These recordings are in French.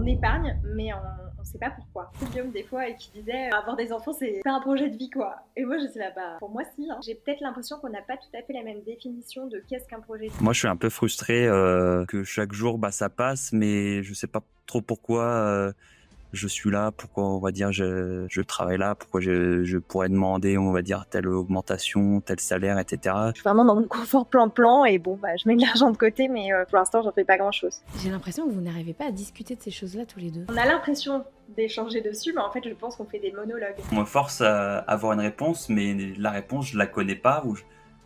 épargne, mais on sait pas pourquoi. Guillaume, des fois, et qui disait avoir des enfants, c'est pas un projet de vie, quoi. Et moi, je suis là, bah, pour moi, si. Hein. J'ai peut-être l'impression qu'on n'a pas tout à fait la même définition de qu'est-ce qu'un projet de vie. Moi, je suis un peu frustré que chaque jour, ça passe, mais je sais pas trop pourquoi je suis là, pourquoi, on va dire, je travaille là, pourquoi je pourrais demander, on va dire, telle augmentation, tel salaire, etc. Je suis vraiment dans mon confort plan-plan, et bon, bah, je mets de l'argent de côté, mais pour l'instant, j'en fais pas grand-chose. J'ai l'impression que vous n'arrivez pas à discuter de ces choses-là tous les deux. On a l'impression d'échanger dessus, mais en fait, je pense qu'on fait des monologues. On me force à avoir une réponse, mais la réponse, je la connais pas, ou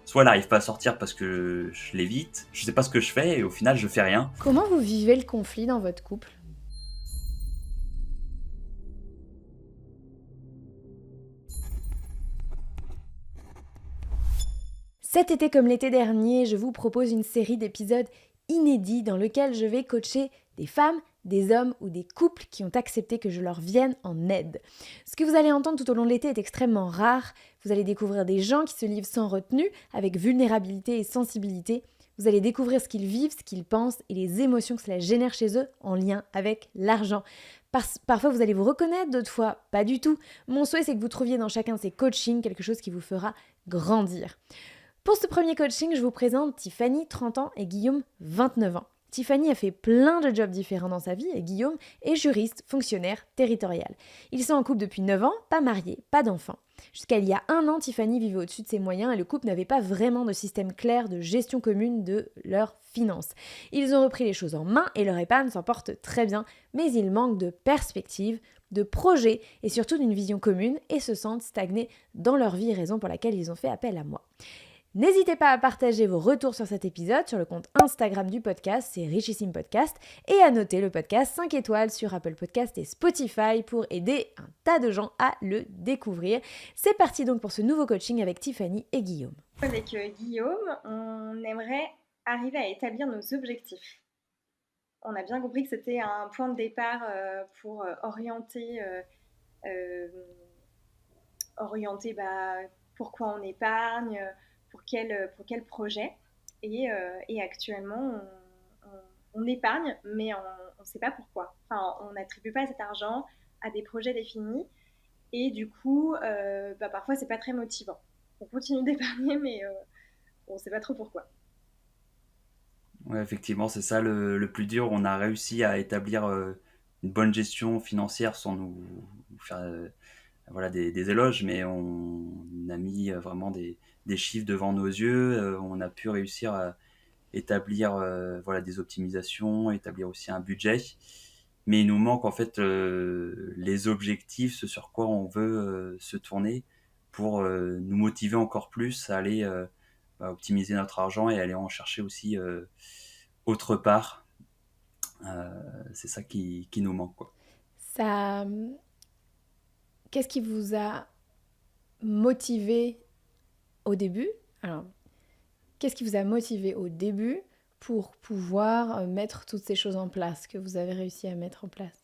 soit elle n'arrive pas à sortir parce que je l'évite, je sais pas ce que je fais, et au final, je fais rien. Comment vous vivez le conflit dans votre couple ? Cet été comme l'été dernier, je vous propose une série d'épisodes inédits dans lequel je vais coacher des femmes, des hommes ou des couples qui ont accepté que je leur vienne en aide. Ce que vous allez entendre tout au long de l'été est extrêmement rare. Vous allez découvrir des gens qui se livrent sans retenue, avec vulnérabilité et sensibilité. Vous allez découvrir ce qu'ils vivent, ce qu'ils pensent et les émotions que cela génère chez eux en lien avec l'argent. Parfois vous allez vous reconnaître, d'autres fois pas du tout. Mon souhait c'est que vous trouviez dans chacun de ces coachings quelque chose qui vous fera grandir. Pour ce premier coaching, je vous présente Tiffany, 30 ans, et Guillaume, 29 ans. Tiffany a fait plein de jobs différents dans sa vie et Guillaume est juriste, fonctionnaire, territorial. Ils sont en couple depuis 9 ans, pas mariés, pas d'enfants. Jusqu'à il y a 1 an, Tiffany vivait au-dessus de ses moyens et le couple n'avait pas vraiment de système clair de gestion commune de leurs finances. Ils ont repris les choses en main et leur épargne s'en porte très bien, mais ils manquent de perspective, de projet et surtout d'une vision commune et se sentent stagnés dans leur vie, raison pour laquelle ils ont fait appel à moi. N'hésitez pas à partager vos retours sur cet épisode sur le compte Instagram du podcast, c'est Richissime Podcast, et à noter le podcast 5 étoiles sur Apple Podcast et Spotify pour aider un tas de gens à le découvrir. C'est parti donc pour ce nouveau coaching avec Tiffany et Guillaume. Avec Guillaume, on aimerait arriver à établir nos objectifs. On a bien compris que c'était un point de départ pour orienter pourquoi on épargne, pour quel projet. Et actuellement, on épargne, mais on ne sait pas pourquoi. Enfin, on n'attribue pas cet argent à des projets définis. Et du coup, parfois, c'est pas très motivant. On continue d'épargner, mais on ne sait pas trop pourquoi. Ouais, effectivement, c'est ça le plus dur. On a réussi à établir une bonne gestion financière sans nous faire voilà, des éloges, mais on a mis vraiment des chiffres devant nos yeux. On a pu réussir à établir voilà, des optimisations, établir aussi un budget. Mais il nous manque en fait les objectifs, ce sur quoi on veut se tourner pour nous motiver encore plus à aller optimiser notre argent et aller en chercher aussi autre part. C'est ça qui nous manque, quoi. Ça, qu'est-ce qui vous a motivé au début ? Alors, qu'est-ce qui vous a motivé au début pour pouvoir mettre toutes ces choses en place que vous avez réussi à mettre en place ?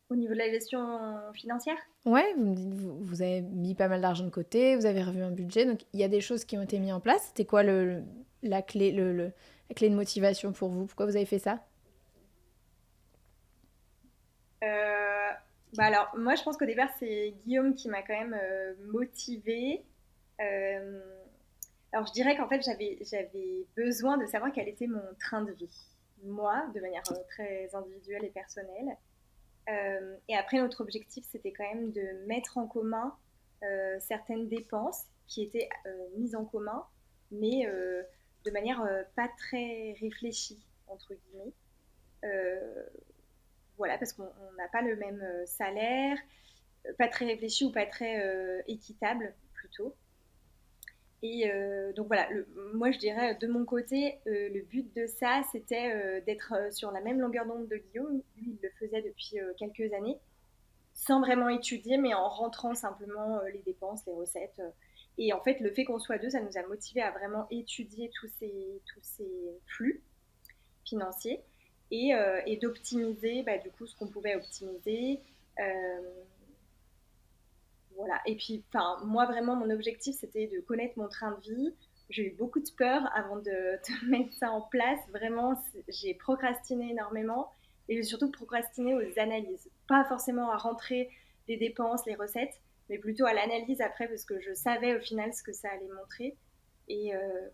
Au niveau de la gestion financière ? Ouais, vous me dites, vous avez mis pas mal d'argent de côté, vous avez revu un budget, donc il y a des choses qui ont été mises en place. C'était quoi la clé de motivation pour vous ? Pourquoi vous avez fait ça ? Alors, moi, je pense qu'au départ, c'est Guillaume qui m'a quand même motivée. Alors, je dirais qu'en fait, j'avais besoin de savoir quel était mon train de vie, moi, de manière très individuelle et personnelle. Et après, notre objectif, c'était quand même de mettre en commun certaines dépenses qui étaient mises en commun, mais de manière pas très réfléchie, entre guillemets. Voilà, parce qu'on n'a pas le même salaire, pas très réfléchi ou pas très équitable, plutôt. Et donc voilà, moi je dirais de mon côté, le but de ça, c'était d'être sur la même longueur d'onde de Guillaume. Lui, il le faisait depuis quelques années, sans vraiment étudier, mais en rentrant simplement les dépenses, les recettes. Et en fait, le fait qu'on soit deux, ça nous a motivés à vraiment étudier tous ces flux financiers et d'optimiser du coup ce qu'on pouvait optimiser. Voilà. Et puis, moi, vraiment, mon objectif, c'était de connaître mon train de vie j'ai eu beaucoup de peur avant de mettre ça en place. Vraiment, j'ai procrastiné énormément et j'ai surtout procrastiné aux analyses. Pas forcément à rentrer les dépenses, les recettes, mais plutôt à l'analyse après parce que je savais au final ce que ça allait montrer. Et, euh,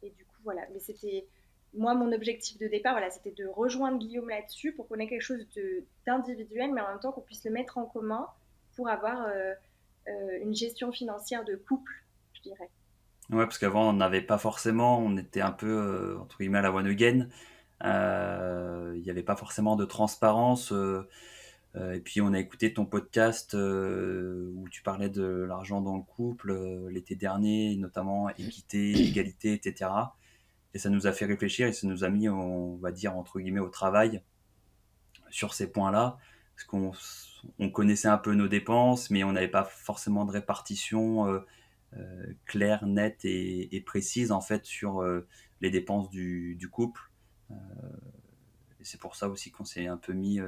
et du coup, voilà. Mais c'était, moi, mon objectif de départ, voilà, c'était de rejoindre Guillaume là-dessus pour qu'on ait quelque chose d'individuel, mais en même temps qu'on puisse le mettre en commun pour avoir une gestion financière de couple, je dirais. Ouais, parce qu'avant, on n'avait pas forcément, on était un peu, entre guillemets, à la one again. Il n'y avait pas forcément de transparence. Et puis, on a écouté ton podcast où tu parlais de l'argent dans le couple l'été dernier, notamment équité, égalité, etc. Et ça nous a fait réfléchir et ça nous a mis, on va dire, entre guillemets, au travail sur ces points-là. Parce qu'on connaissait un peu nos dépenses, mais on n'avait pas forcément de répartition claire, nette et précise en fait sur les dépenses du couple. Euh, et c'est pour ça aussi qu'on s'est un peu mis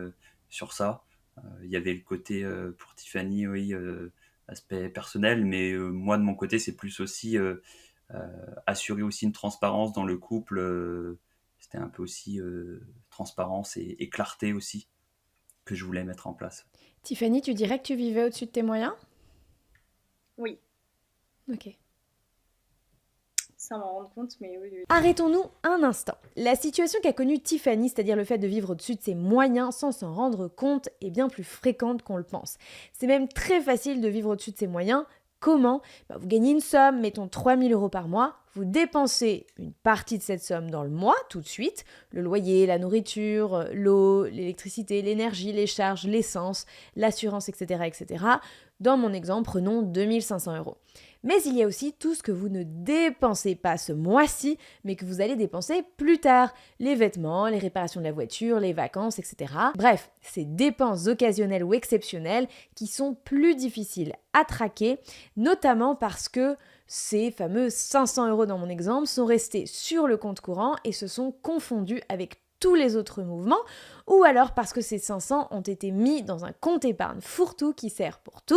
sur ça. Il y avait le côté pour Tiffany, oui, aspect personnel, mais moi de mon côté, c'est plus aussi assurer aussi une transparence dans le couple. C'était un peu aussi transparence et clarté aussi que je voulais mettre en place. Tiffany, tu dirais que tu vivais au-dessus de tes moyens? Oui, Ok. sans m'en rendre compte, mais oui, oui. Arrêtons-nous un instant. La situation qu'a connue Tiffany, c'est-à-dire le fait de vivre au-dessus de ses moyens sans s'en rendre compte, est bien plus fréquente qu'on le pense. C'est même très facile de vivre au-dessus de ses moyens. Comment? Vous gagnez une somme, mettons 3 000 € par mois, vous dépensez une partie de cette somme dans le mois, tout de suite, le loyer, la nourriture, l'eau, l'électricité, l'énergie, les charges, l'essence, l'assurance, etc., etc. Dans mon exemple, prenons 2 500 €. Mais il y a aussi tout ce que vous ne dépensez pas ce mois-ci, mais que vous allez dépenser plus tard. Les vêtements, les réparations de la voiture, les vacances, etc. Bref, ces dépenses occasionnelles ou exceptionnelles qui sont plus difficiles à traquer, notamment parce que ces fameux 500 € dans mon exemple sont restés sur le compte courant et se sont confondus avec tous les autres mouvements, ou alors parce que ces 500 ont été mis dans un compte épargne fourre-tout qui sert pour tout,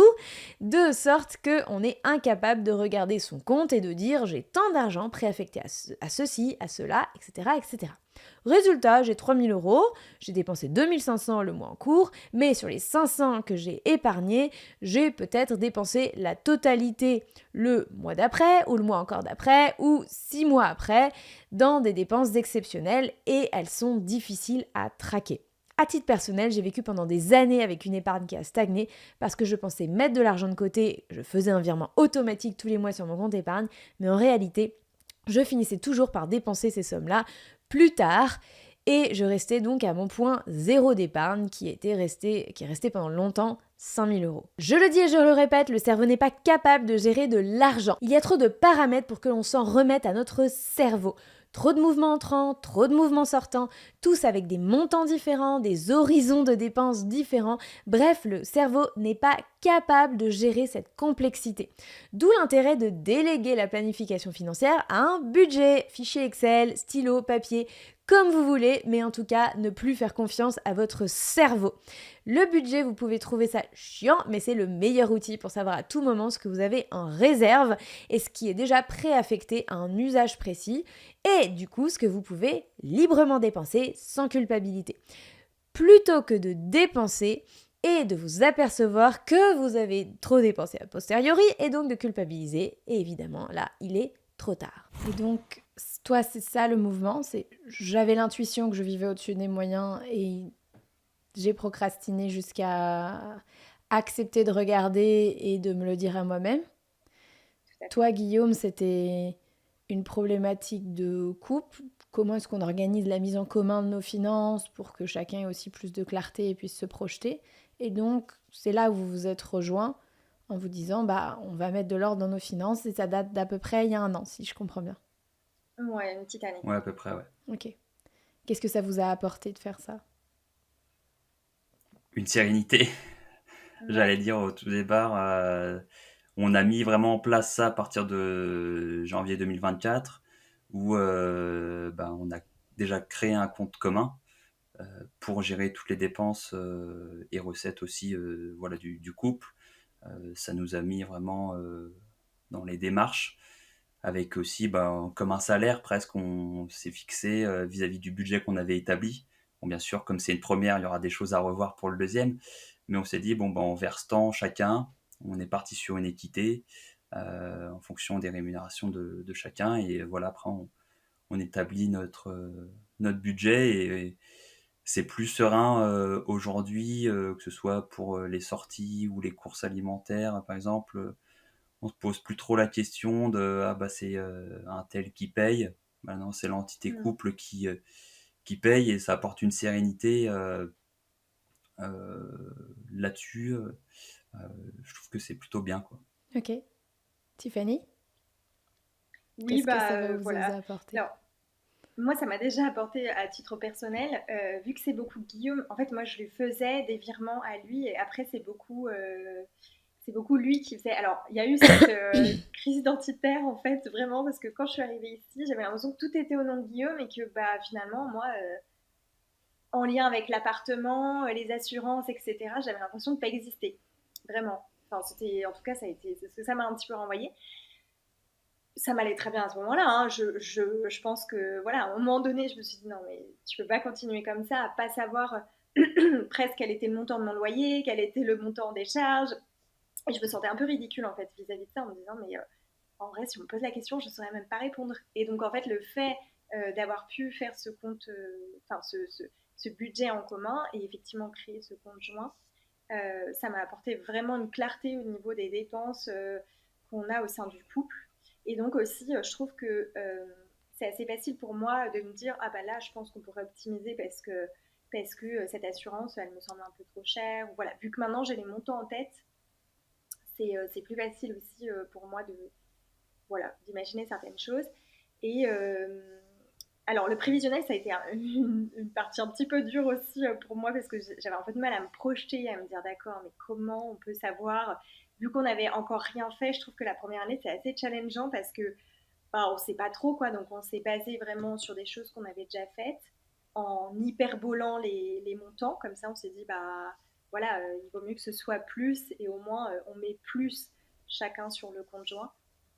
de sorte qu'on est incapable de regarder son compte et de dire j'ai tant d'argent préaffecté à ceci, à cela, etc., etc. Résultat, j'ai 3 000 €, j'ai dépensé 2 500 le mois en cours, mais sur les 500 que j'ai épargnés, j'ai peut-être dépensé la totalité le mois d'après, ou le mois encore d'après, ou 6 mois après, dans des dépenses exceptionnelles, et elles sont difficiles à traquer. À titre personnel, j'ai vécu pendant des années avec une épargne qui a stagné parce que je pensais mettre de l'argent de côté, je faisais un virement automatique tous les mois sur mon compte épargne, mais en réalité, je finissais toujours par dépenser ces sommes-là plus tard et je restais donc à mon point zéro d'épargne qui est resté pendant longtemps 5 000 €. Je le dis et je le répète, le cerveau n'est pas capable de gérer de l'argent. Il y a trop de paramètres pour que l'on s'en remette à notre cerveau. Trop de mouvements entrants, trop de mouvements sortants, tous avec des montants différents, des horizons de dépenses différents. Bref, le cerveau n'est pas capable de gérer cette complexité. D'où l'intérêt de déléguer la planification financière à un budget, fichier Excel, stylo, papier, comme vous voulez, mais en tout cas, ne plus faire confiance à votre cerveau. Le budget, vous pouvez trouver ça chiant, mais c'est le meilleur outil pour savoir à tout moment ce que vous avez en réserve et ce qui est déjà préaffecté à un usage précis et du coup ce que vous pouvez librement dépenser sans culpabilité. Plutôt que de dépenser et de vous apercevoir que vous avez trop dépensé a posteriori et donc de culpabiliser. Et évidemment, là, il est trop tard. Et donc, toi, c'est ça le mouvement, j'avais l'intuition que je vivais au-dessus des moyens et j'ai procrastiné jusqu'à accepter de regarder et de me le dire à moi-même. Toi, Guillaume, c'était une problématique de couple. Comment est-ce qu'on organise la mise en commun de nos finances pour que chacun ait aussi plus de clarté et puisse se projeter? Et donc, c'est là où vous vous êtes rejoints en vous disant, on va mettre de l'ordre dans nos finances et ça date d'à peu près il y a 1 an, si je comprends bien. Ouais, une petite année. Ouais, à peu près, ouais. Ok. Qu'est-ce que ça vous a apporté de faire ça? Une sérénité, j'allais dire au tout départ. On a mis vraiment en place ça à partir de janvier 2024, où on a déjà créé un compte commun pour gérer toutes les dépenses et recettes aussi du couple. Ça nous a mis vraiment dans les démarches. avec aussi, comme un salaire presque, on s'est fixé vis-à-vis du budget qu'on avait établi. Bon, bien sûr, comme c'est une première, il y aura des choses à revoir pour le deuxième, mais on s'est dit, bon, on verse tant chacun, on est parti sur une équité en fonction des rémunérations de chacun, et voilà, après, on établit notre budget, et c'est plus serein aujourd'hui, que ce soit pour les sorties ou les courses alimentaires, par exemple. On se pose plus trop la question de ah bah c'est un tel qui paye. Maintenant, c'est l'entité Mm. couple qui paye, et ça apporte une sérénité là-dessus. Je trouve que c'est plutôt bien, quoi. Ok. Tiffany, Oui, qu'est-ce que ça va vous voilà. apporter? Alors, moi, ça m'a déjà apporté à titre personnel, vu que c'est beaucoup Guillaume. En fait, moi, je lui faisais des virements à lui, et après, c'est beaucoup lui qui faisait. Alors, il y a eu cette crise identitaire, en fait, vraiment, parce que quand je suis arrivée ici, j'avais l'impression que tout était au nom de Guillaume, et que finalement, moi, en lien avec l'appartement, les assurances, etc., j'avais l'impression de ne pas exister. Vraiment. Enfin, en tout cas, c'est ce que ça m'a un petit peu renvoyé. Ça m'allait très bien à ce moment-là, hein. Je pense que, voilà, à un moment donné, je me suis dit, non, mais tu peux pas continuer comme ça, à pas savoir presque quel était le montant de mon loyer, quel était le montant des charges. Et je me sentais un peu ridicule, en fait, vis-à-vis de ça, en me disant, mais en vrai, si on me pose la question, je ne saurais même pas répondre. Et donc, en fait, le fait d'avoir pu faire ce compte, enfin, ce budget en commun, et effectivement créer ce compte joint, ça m'a apporté vraiment une clarté au niveau des dépenses qu'on a au sein du couple. Et donc aussi, je trouve que c'est assez facile pour moi de me dire, ah bah là, je pense qu'on pourrait optimiser parce que cette assurance, elle me semble un peu trop chère. Voilà, vu que maintenant j'ai les montants en tête, c'est plus facile aussi pour moi voilà, d'imaginer certaines choses. Et alors, le prévisionnel, ça a été une partie un petit peu dure aussi pour moi parce que j'avais un peu de mal à me projeter, à me dire d'accord, mais comment on peut savoir, vu qu'on n'avait encore rien fait. Je trouve que la première année, c'est assez challengeant parce que on ne sait pas trop quoi, donc on s'est basé vraiment sur des choses qu'on avait déjà faites en hyperbolant les montants. Comme ça, on s'est dit, bah voilà, il vaut mieux que ce soit plus et au moins on met plus chacun sur le compte joint.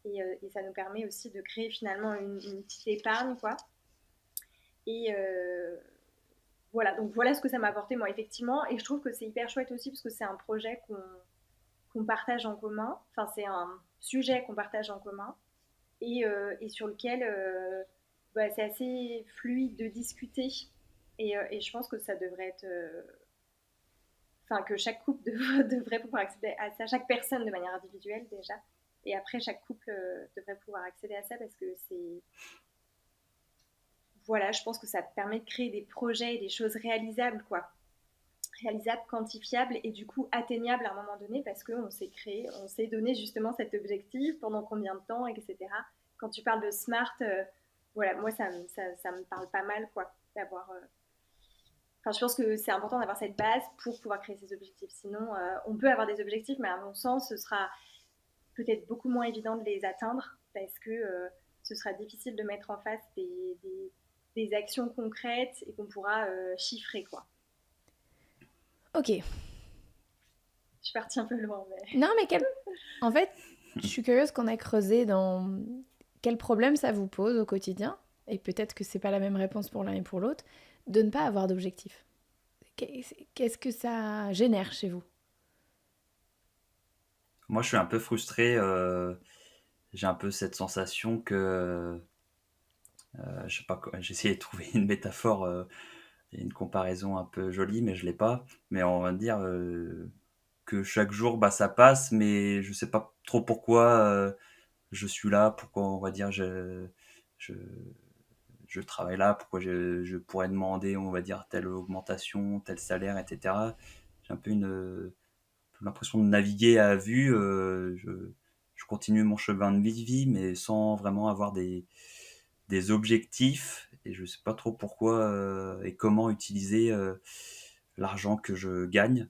Et ça nous permet aussi de créer finalement une petite épargne, quoi. Et voilà, donc voilà ce que ça m'a apporté, moi, effectivement. Et je trouve que c'est hyper chouette aussi parce que c'est un projet qu'on partage en commun. Enfin, c'est un sujet qu'on partage en commun et sur lequel c'est assez fluide de discuter. Et je pense que ça devrait être. Enfin, que chaque couple devrait pouvoir accéder à ça, chaque personne de manière individuelle déjà. Et après, chaque couple devrait pouvoir accéder à ça parce que c'est, voilà, je pense que ça permet de créer des projets et des choses réalisables, quoi. Réalisables, quantifiables et du coup atteignables à un moment donné parce qu'on s'est créé, on s'est donné justement cet objectif pendant combien de temps, etc. Quand tu parles de smart, voilà, moi ça me parle pas mal, quoi, d'avoir. Enfin, je pense que c'est important d'avoir cette base pour pouvoir créer ses objectifs. Sinon, on peut avoir des objectifs, mais à mon sens, ce sera peut-être beaucoup moins évident de les atteindre parce que ce sera difficile de mettre en face des actions concrètes et qu'on pourra chiffrer, quoi. Ok. Je suis partie un peu loin, mais... Non, mais en fait, je suis curieuse qu'on ait creusé dans quel problème ça vous pose au quotidien, et peut-être que c'est pas la même réponse pour l'un et pour l'autre, de ne pas avoir d'objectif. Qu'est-ce que ça génère chez vous? Moi, je suis un peu frustré. J'ai un peu cette sensation que, je sais pas, j'ai essayé de trouver une métaphore, et une comparaison un peu jolie, mais je l'ai pas. Mais on va dire que chaque jour, ça passe, mais je sais pas trop pourquoi je suis là, pourquoi on va dire je, je travaille là, pourquoi je pourrais demander, on va dire, telle augmentation, tel salaire, etc. J'ai un peu l'impression de naviguer à vue. Je continue mon chemin de vie, mais sans vraiment avoir des objectifs. Et je sais pas trop pourquoi et comment utiliser l'argent que je gagne.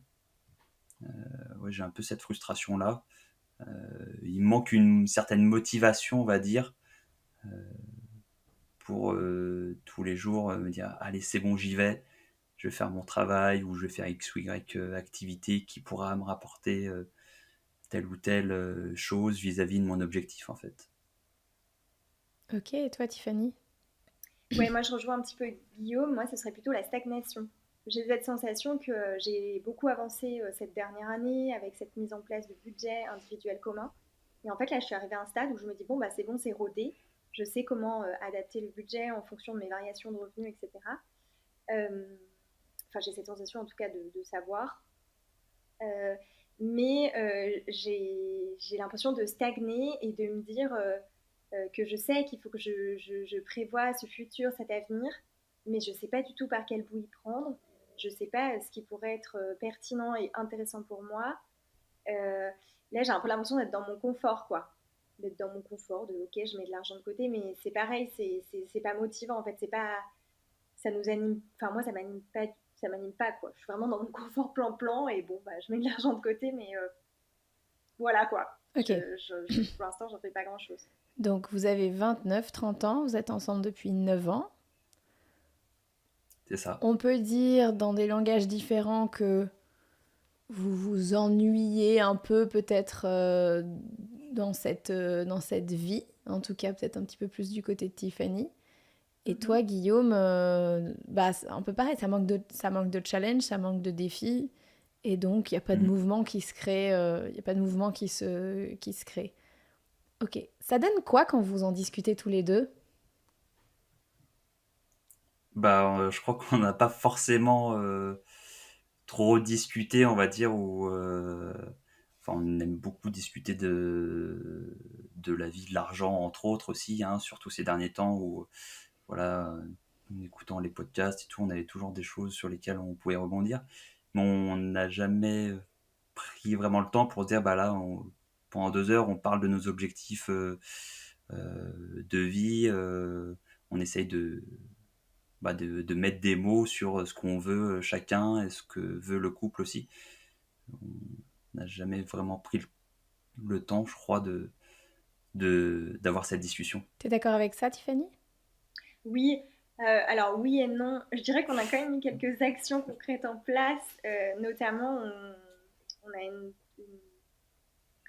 Ouais, j'ai un peu cette frustration-là. Il me manque une certaine motivation, on va dire, pour tous les jours me dire allez, c'est bon, j'y vais, je vais faire mon travail, ou je vais faire X ou Y activité qui pourra me rapporter telle ou telle chose vis-à-vis de mon objectif, en fait. Ok, et toi Tiffany? Ouais, moi je rejoins un petit peu Guillaume, moi ce serait plutôt la stagnation. J'ai cette sensation que j'ai beaucoup avancé cette dernière année avec cette mise en place de budget individuel commun. Et en fait là je suis arrivée à un stade où je me dis c'est bon, c'est rodé. Je sais comment adapter le budget en fonction de mes variations de revenus, etc. Euh, Enfin j'ai cette sensation en tout cas de savoir. Euh, mais j'ai l'impression de stagner et de me dire que je sais qu'il faut que je prévoie ce futur, cet avenir, mais je ne sais pas du tout par quel bout y prendre. Je ne sais pas ce qui pourrait être pertinent et intéressant pour moi. Euh, Là, j'ai un peu l'impression d'être dans mon confort, quoi. D'être dans mon confort, de ok, je mets de l'argent de côté, mais c'est pareil, c'est pas motivant en fait. C'est pas, ça nous anime, enfin moi ça m'anime pas quoi. Je suis vraiment dans mon confort plan-plan et je mets de l'argent de côté, mais voilà quoi. Ok, Pour l'instant, j'en fais pas grand-chose. donc vous avez 29, 30 ans, vous êtes ensemble depuis 9 ans. C'est ça. On peut dire dans des langages différents que vous vous ennuyez un peu peut-être dans cette vie, en tout cas peut-être un petit peu plus du côté de Tiffany. Et Mhm. toi, Guillaume, c'est un peu pareil, ça manque de challenge, ça manque de défis, et donc il n'y a pas de Mm. mouvement qui se crée, il y a pas de mouvement qui se crée. Ok, ça donne quoi quand vous en discutez tous les deux? Je crois qu'on n'a pas forcément trop discuté, on va dire, enfin, on aime beaucoup discuter de la vie, de l'argent, entre autres aussi, hein, surtout ces derniers temps où, voilà, en écoutant les podcasts et tout, on avait toujours des choses sur lesquelles on pouvait rebondir. Mais on n'a jamais pris vraiment le temps pour se dire, pendant 2 heures, on parle de nos objectifs de vie, on essaye de mettre des mots sur ce qu'on veut chacun et ce que veut le couple aussi. On n'a jamais vraiment pris le temps, je crois, d'avoir cette discussion. T'es d'accord avec ça, Tiffany? Oui, alors oui et non. Je dirais qu'on a quand même mis quelques actions concrètes en place. Notamment, on a un-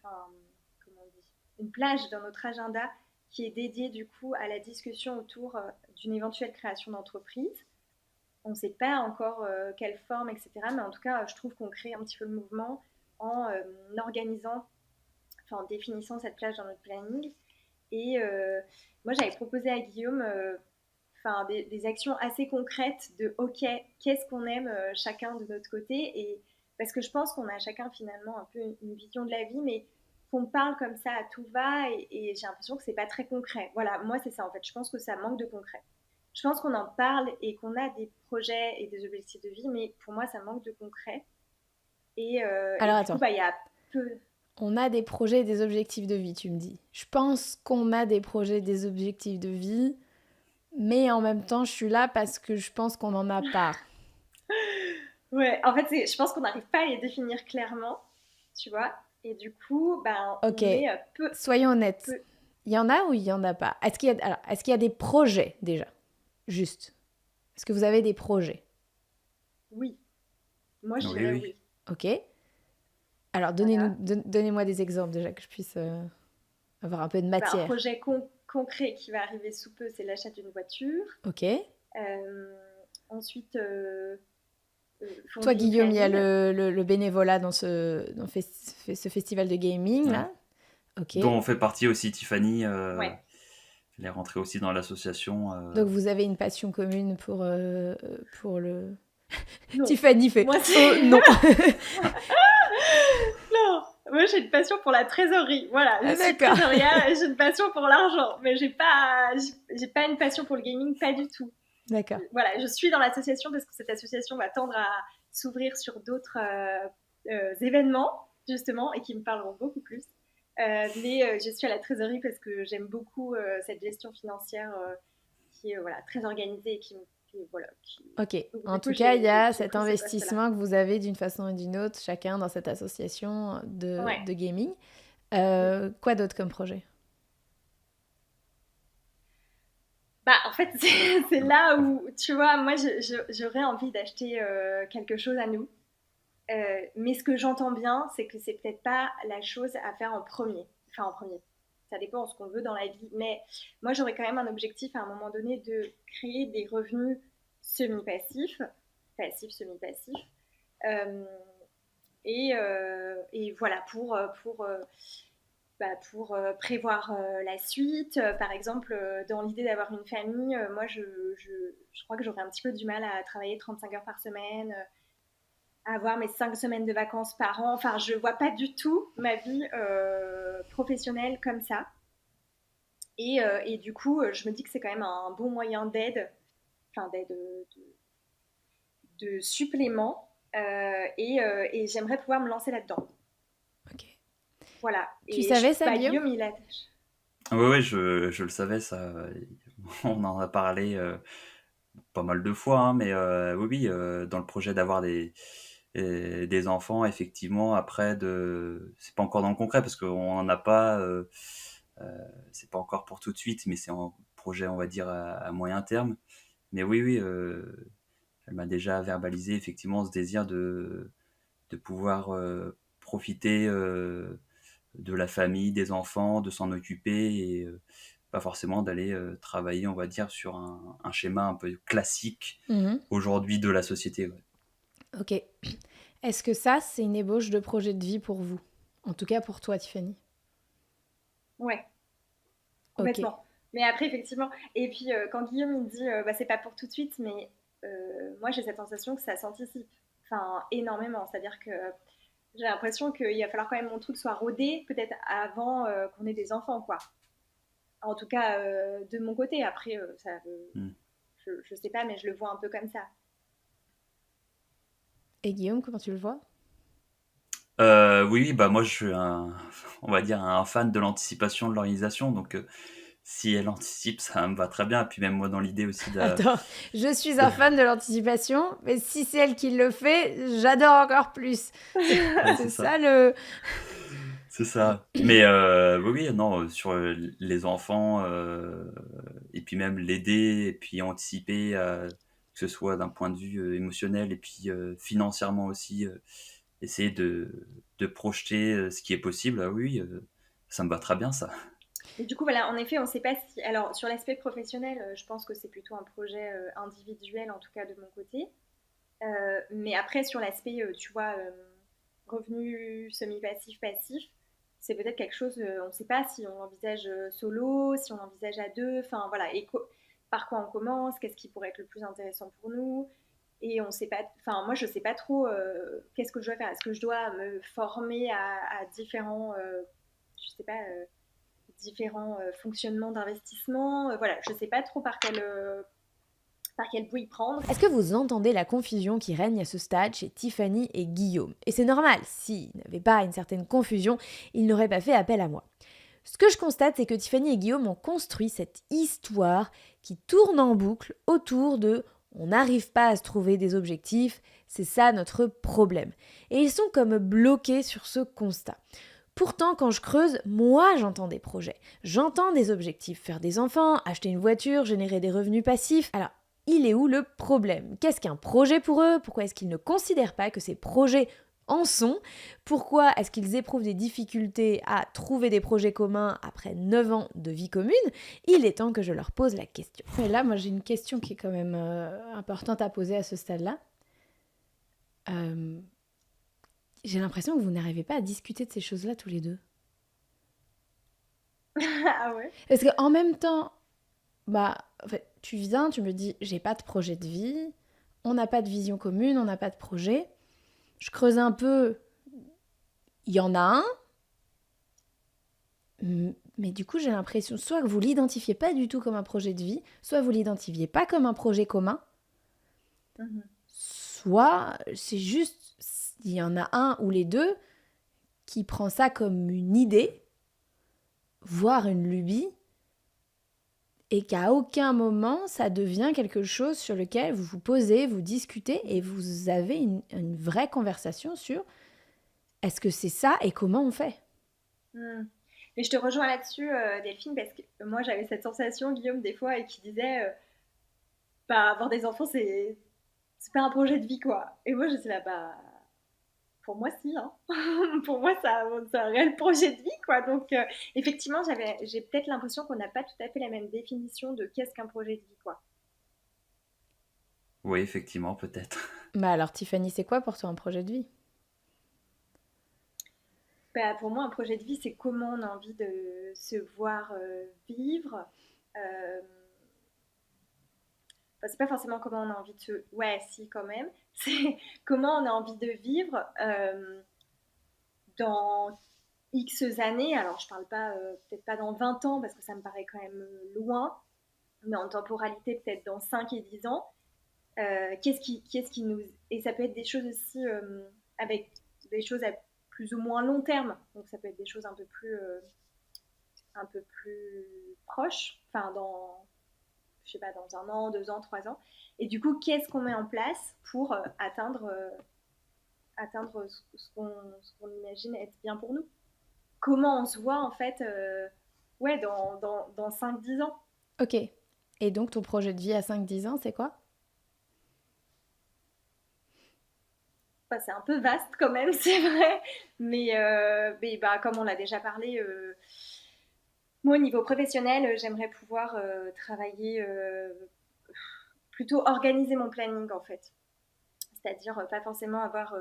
comment on dit, une plage dans notre agenda qui est dédiée du coup à la discussion autour d'une éventuelle création d'entreprise. On ne sait pas encore quelle forme, etc. Mais en tout cas, je trouve qu'on crée un petit peu le mouvement en organisant, enfin en définissant cette plage dans notre planning. Et moi, j'avais proposé à Guillaume des actions assez concrètes de OK, qu'est-ce qu'on aime chacun de notre côté. Et parce que je pense qu'on a chacun finalement un peu une vision de la vie, mais qu'on parle comme ça à tout va et j'ai l'impression que c'est pas très concret. Voilà, moi c'est ça en fait. Je pense que ça manque de concret. Je pense qu'on en parle et qu'on a des projets et des objectifs de vie, mais pour moi ça manque de concret. Et Alors du coup, attends, il y a peu. on a des projets et des objectifs de vie, tu me dis. Je pense qu'on a des projets et des objectifs de vie, mais en même temps, je suis là parce que je pense qu'on en a pas. Ouais, en fait, je pense qu'on n'arrive pas à les définir clairement, tu vois. Et du coup, Ok, on met peu, soyons honnêtes. peu. Il y en a ou il y en a pas? Est-ce qu'il y a des projets déjà? Juste. Est-ce que vous avez des projets? Oui, moi je Oui, dirais oui. oui. Ok. Alors, Voilà. donnez-moi des exemples déjà que je puisse avoir un peu de Un matière. projet concret qui va arriver sous peu, c'est l'achat d'une voiture. Ok. Euh, Ensuite, Toi, fonder une Guillaume, il y a famille. le bénévolat dans ce festival de gaming, Ouais. là. Ok. Dont on fait partie aussi, Tiffany. Ouais. Elle est rentrée aussi dans l'association. Donc, vous avez une passion commune pour le... Non. Tiffany fait Moi, non. non. Moi, j'ai une passion pour la trésorerie. Voilà, Ah, je suis d'accord. trésorière et j'ai une passion pour l'argent. Mais j'ai pas une passion pour le gaming, pas du tout. D'accord. Voilà, je suis dans l'association parce que cette association va tendre à s'ouvrir sur d'autres événements, justement, et qui me parleront beaucoup plus. Mais je suis à la trésorerie parce que j'aime beaucoup cette gestion financière qui est voilà, très organisée et voilà, Ok. Donc, En du coup, tout cas, il y a j'ai cet pris ce poste-là. investissement que vous avez d'une façon ou d'une autre, chacun dans cette association Ouais. de gaming. Quoi d'autre comme projet? En fait, c'est là où, tu vois, moi, j'aurais envie d'acheter quelque chose à nous. Mais ce que j'entends bien, c'est que c'est peut-être pas la chose à faire en premier. Enfin, en premier. ça dépend de ce qu'on veut dans la vie. Mais moi, j'aurais quand même un objectif à un moment donné de créer des revenus semi-passifs, passifs, semi-passifs. Euh, et voilà, pour prévoir la suite. Par exemple, dans l'idée d'avoir une famille, moi, je crois que j'aurais un petit peu du mal à travailler 35 heures par semaine, à avoir mes 5 semaines de vacances par an. Enfin, je ne vois pas du tout ma vie professionnelle comme ça. Et du coup, je me dis que c'est quand même un bon moyen d'aide, enfin d'aide de supplément. Et j'aimerais pouvoir me lancer là-dedans. Ok. Voilà. Tu Et savais ça, Guillaume? Oui, ouais, je le savais, ça. On en a parlé pas mal de fois, hein, mais oui, oui, dans le projet d'avoir des enfants, effectivement, après, c'est pas encore dans le concret parce qu'on n'en a pas, c'est pas encore pour tout de suite, mais c'est un projet, on va dire, à moyen terme. Mais oui, oui, elle m'a déjà verbalisé effectivement ce désir de pouvoir profiter de la famille, des enfants, de s'en occuper et pas forcément d'aller travailler, on va dire, sur un schéma un peu classique Mhm. aujourd'hui de la société. Ouais. Ok. Est-ce que ça, c'est une ébauche de projet de vie pour vous? En tout cas pour toi, Tiffany. Ouais, Ok. complètement. Mais après, effectivement, et puis quand Guillaume il dit bah, c'est pas pour tout de suite, mais moi j'ai cette sensation que ça s'anticipe, enfin énormément. C'est-à-dire que j'ai l'impression qu'il va falloir quand même mon truc soit rodé, peut-être avant qu'on ait des enfants, quoi. En tout cas, de mon côté. Après, Mm. je sais pas, mais je le vois un peu comme ça. Et Guillaume, comment tu le vois? Oui, oui, bah moi je suis on va dire un fan de l'anticipation de l'organisation, donc si elle anticipe, ça me va très bien. Et puis même moi dans l'idée aussi Attends, je suis de- un fan de l'anticipation, mais si c'est elle qui le fait, j'adore encore plus. ouais, C'est c'est ça. ça le... C'est ça. Mais oui, oui, non, sur les enfants, et puis même l'aider, et puis anticiper, que ce soit d'un point de vue émotionnel, et puis financièrement aussi, essayer de projeter ce qui est possible, ah oui, ça me va très bien ça. Et du coup, voilà, en effet, on ne sait pas si. Alors, sur l'aspect professionnel, je pense que c'est plutôt un projet individuel, en tout cas de mon côté. Mais après, sur l'aspect, tu vois, revenu semi-passif, passif, c'est peut-être quelque chose, on ne sait pas si on l'envisage solo, si on l'envisage à deux, enfin voilà, par quoi on commence, qu'est-ce qui pourrait être le plus intéressant pour nous. Et on sait pas, enfin moi je sais pas trop qu'est-ce que je dois faire. Est-ce que je dois me former à différents, je sais pas, différents fonctionnements d'investissement. Voilà, je sais pas trop par quel bout y prendre. Est-ce que vous entendez la confusion qui règne à ce stade chez Tiffany et Guillaume? Et c'est normal, s'ils n'avaient pas une certaine confusion, ils n'auraient pas fait appel à moi. Ce que je constate, c'est que Tiffany et Guillaume ont construit cette histoire qui tourne en boucle autour de on n'arrive pas à se trouver des objectifs, c'est ça notre problème. Et ils sont comme bloqués sur ce constat. Pourtant, quand je creuse, moi j'entends des projets, j'entends des objectifs, faire des enfants, acheter une voiture, générer des revenus passifs. Alors, il est où le problème? Qu'est-ce qu'un projet pour eux? Pourquoi est-ce qu'ils ne considèrent pas que ces projets en sont? Pourquoi est-ce qu'ils éprouvent des difficultés à trouver des projets communs après 9 ans de vie commune? Il est temps que je leur pose la question. Et là, moi j'ai une question qui est quand même importante à poser à ce stade-là. J'ai l'impression que vous n'arrivez pas à discuter de ces choses-là tous les deux. Ah ouais. Parce qu'en même temps, bah, en fait, tu viens, tu me dis, j'ai pas de projet de vie, on n'a pas de vision commune, on n'a pas de projet. Je creuse un peu, il y en a un, mais du coup, j'ai l'impression soit que vous l'identifiez pas du tout comme un projet de vie, soit vous l'identifiez pas comme un projet commun, Mhm. soit c'est juste, il y en a un ou les deux qui prend ça comme une idée, voire une lubie, et qu'à aucun moment ça devient quelque chose sur lequel vous vous posez, vous discutez et vous avez une vraie conversation sur est-ce que c'est ça et comment on fait. Hmm. Mais je te rejoins là-dessus, Delphine, parce que moi j'avais cette sensation, Guillaume, des fois, et qui disait bah, avoir des enfants, c'est pas un projet de vie, quoi. Et moi j'étais là, bah Pour moi, si, hein. Pour moi, c'est un réel projet de vie, quoi. Donc, effectivement, j'ai peut-être l'impression qu'on n'a pas tout à fait la même définition de qu'est-ce qu'un projet de vie, quoi. Oui, effectivement, peut-être. Bah alors Tiffany, c'est quoi pour toi un projet de vie? Bah, pour moi, un projet de vie, c'est comment on a envie de se voir vivre. Euh, Enfin, c'est pas forcément comment on a envie de se... Ouais, si, quand même. C'est comment on a envie de vivre dans X années. Alors, je parle pas, peut-être pas dans 20 ans, parce que ça me paraît quand même loin, mais en temporalité, peut-être dans 5 et 10 ans. Qu'est-ce qui nous... Et ça peut être des choses aussi avec des choses à plus ou moins long terme. Donc, ça peut être des choses un peu plus proches, enfin, dans, je sais pas, dans 1 an, 2 ans, 3 ans. Et du coup, qu'est-ce qu'on met en place pour atteindre ce qu'on imagine être bien pour nous? Comment on se voit en fait ouais, dans 5-10 ans? Ok. Et donc ton projet de vie à 5-10 ans, c'est quoi? Enfin, c'est un peu vaste quand même, c'est vrai. Mais bah, comme on l'a déjà parlé, moi, au niveau professionnel, j'aimerais pouvoir travailler, plutôt organiser mon planning en fait. C'est-à-dire pas forcément avoir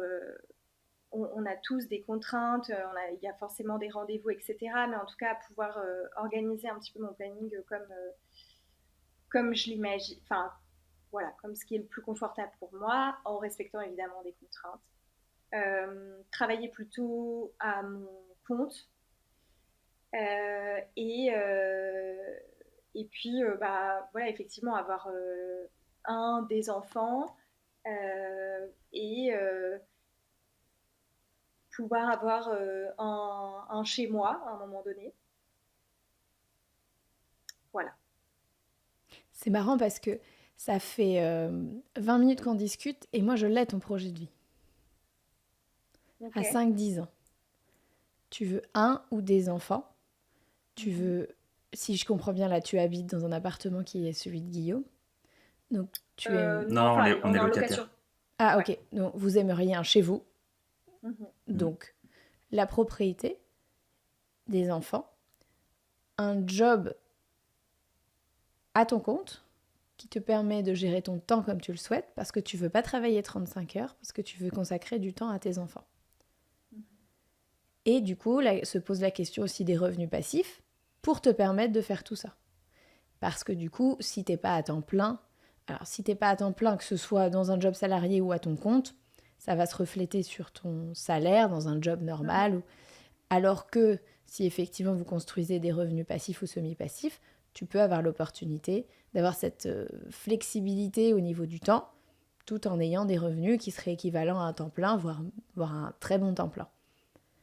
on a tous des contraintes, il y a forcément des rendez-vous, etc. Mais en tout cas, pouvoir organiser un petit peu mon planning comme je l'imagine, enfin, voilà, comme ce qui est le plus confortable pour moi, en respectant évidemment des contraintes. Travailler plutôt à mon compte. Euh, et, euh, et puis, bah, voilà, effectivement, avoir des enfants et pouvoir avoir un chez moi à un moment donné. Voilà. C'est marrant parce que ça fait 20 minutes qu'on discute et moi je l'ai ton projet de vie. Ok. À 5-10 ans. Tu veux un ou des enfants. Tu Mhm. veux, si je comprends bien là, tu habites dans un appartement qui est celui de Guillaume. Donc tu aimes... Non, Non, enfin, on on est est en location. locataire. Ah Ouais. ok, donc vous aimeriez un chez vous. Mhm. Mm. Donc la propriété, des enfants, un job à ton compte qui te permet de gérer ton temps comme tu le souhaites parce que tu veux pas travailler 35 heures, parce que tu veux consacrer du temps à tes enfants. Et du coup, là, se pose la question aussi des revenus passifs pour te permettre de faire tout ça. Parce que du coup, si t'es pas à temps plein, alors si t'es pas à temps plein, que ce soit dans un job salarié ou à ton compte, ça va se refléter sur ton salaire dans un job normal. Mhm. Alors que si effectivement vous construisez des revenus passifs ou semi-passifs, tu peux avoir l'opportunité d'avoir cette flexibilité au niveau du temps, tout en ayant des revenus qui seraient équivalents à un temps plein, voire un très bon temps plein.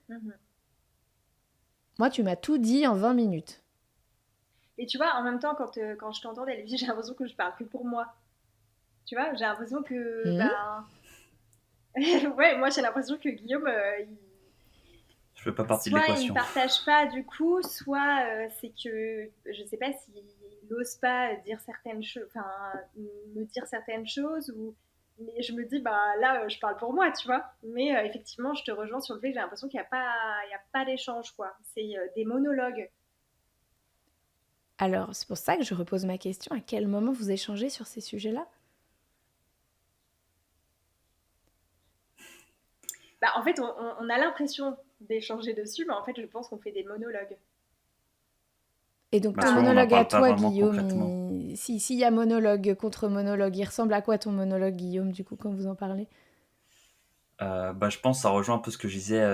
Mhm. Moi, tu m'as tout dit en 20 minutes. Et tu vois, en même temps, quand je t'entends, Elvie, j'ai l'impression que je parle que pour moi. Tu vois, j'ai l'impression que, Hmm. ben, ouais, moi j'ai l'impression que Guillaume, Je fais pas partie de soit il ne l'équation. partage pas du coup, soit c'est que je sais pas s'il n'ose pas dire certaines choses, enfin me dire certaines choses ou mais je me dis bah là je parle pour moi, tu vois. Mais effectivement, je te rejoins sur le fait que j'ai l'impression qu'il y a pas d'échange quoi. C'est des monologues. Alors, c'est pour ça que je repose ma question. À quel moment vous échangez sur ces sujets-là? Bah en fait, on a l'impression d'échanger dessus, mais en fait, je pense qu'on fait des monologues. Et donc, Bah, ton soit on n'en monologue à parle pas toi, vraiment Guillaume, concrètement. s'il y a monologue contre monologue, il ressemble à quoi ton monologue, Guillaume, du coup, quand vous en parlez? Bah, je pense que ça rejoint un peu ce que je disais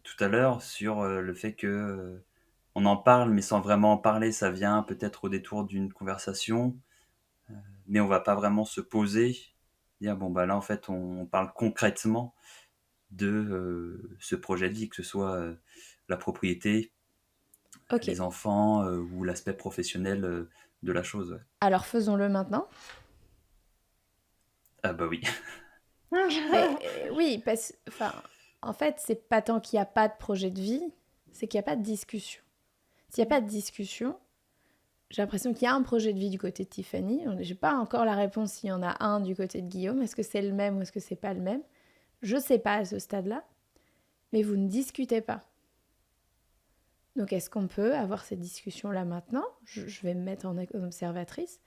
tout à l'heure sur le fait que on en parle, mais sans vraiment en parler, ça vient peut-être au détour d'une conversation, mais on va pas vraiment se poser, dire bon bah là en fait on parle concrètement de ce projet de vie, que ce soit la propriété, Ok, les enfants ou l'aspect professionnel de la chose. Ouais. alors faisons-le maintenant. Ah bah oui. Mais oui, enfin, en fait, c'est pas tant qu'il n'y a pas de projet de vie, c'est qu'il n'y a pas de discussion. S'il n'y a pas de discussion, j'ai l'impression qu'il y a un projet de vie du côté de Tiffany. J'ai pas encore la réponse s'il y en a un du côté de Guillaume. Est-ce que c'est le même ou est-ce que c'est pas le même? Je sais pas à ce stade-là, mais vous ne discutez pas. Donc est-ce qu'on peut avoir cette discussion-là maintenant ? Je vais me mettre en observatrice.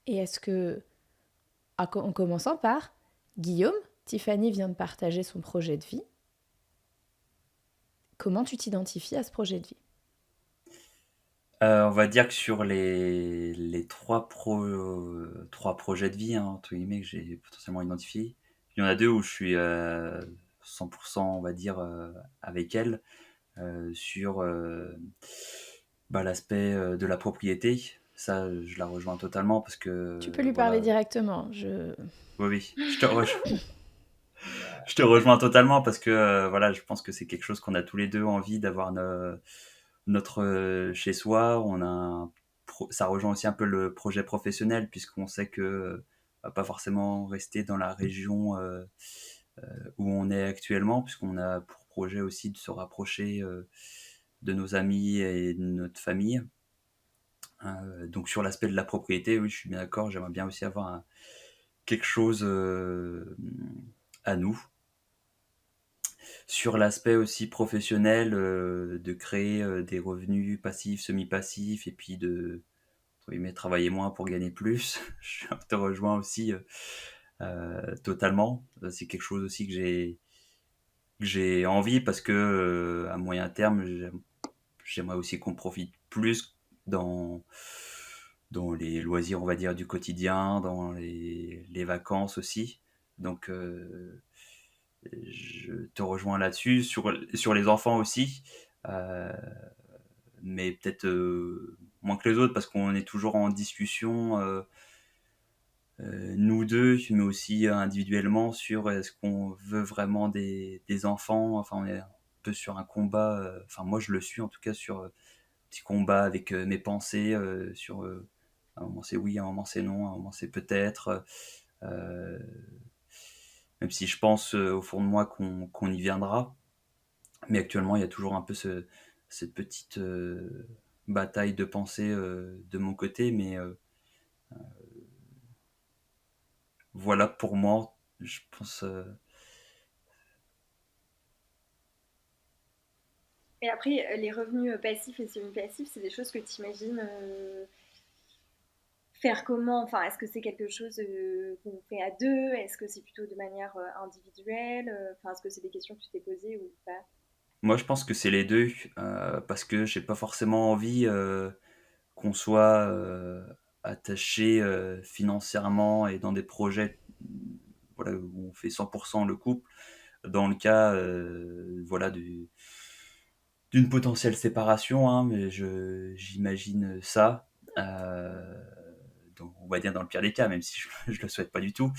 Et est-ce que, en commençant par Guillaume, Tiffany vient de partager son projet de vie. Comment tu t'identifies à ce projet de vie ? On va dire que sur les trois projets de vie, hein, entre guillemets, que j'ai potentiellement identifiés, il y en a deux où je suis 100%, on va dire, avec elle, sur l'aspect de la propriété. Ça, je la rejoins totalement parce que, Tu peux lui parler voilà. directement. Oui, oui, je te rejoins totalement parce que, voilà, je pense que c'est quelque chose qu'on a tous les deux envie d'avoir notre chez soi. Ça rejoint aussi un peu le projet professionnel puisqu'on sait que on va pas forcément rester dans la région où on est actuellement, puisqu'on a pour projet aussi de se rapprocher de nos amis et de notre famille. Donc sur l'aspect de la propriété, oui, je suis bien d'accord. J'aimerais bien aussi avoir quelque chose à nous. Sur l'aspect aussi professionnel, de créer des revenus passifs, semi-passifs, et puis entre guillemets, travailler moins pour gagner plus. Je te rejoins aussi totalement. C'est quelque chose aussi que j'ai envie parce que à moyen terme, j'aimerais aussi qu'on profite plus dans, dans les loisirs, on va dire, du quotidien, dans les vacances aussi. Donc, je te rejoins là-dessus. Sur les enfants aussi, euh, mais peut-être moins que les autres parce qu'on est toujours en discussion, nous deux, mais aussi individuellement, sur est-ce qu'on veut vraiment des enfants. Enfin, on est un peu sur un combat, enfin, moi je le suis en tout cas sur petit combat avec mes pensées, sur à un moment c'est oui, à un moment c'est non, à un moment c'est peut-être. euh, Même si je pense au fond de moi qu'on y viendra. Mais actuellement, il y a toujours un peu cette petite bataille de pensée de mon côté. Mais voilà pour moi, je pense. Et après, les revenus passifs et semi-passifs, c'est des choses que tu imagines faire comment? Enfin, est-ce que c'est quelque chose qu'on fait à deux? Est-ce que c'est plutôt de manière individuelle? Enfin, est-ce que c'est des questions que tu t'es posées ou pas? Moi, je pense que c'est les deux, parce que j'ai pas forcément envie qu'on soit attaché financièrement et dans des projets, voilà, où on fait 100% le couple. Dans le cas, voilà, d'une potentielle séparation, hein, mais j'imagine ça. Euh, donc, on va dire dans le pire des cas, même si je le souhaite pas du tout.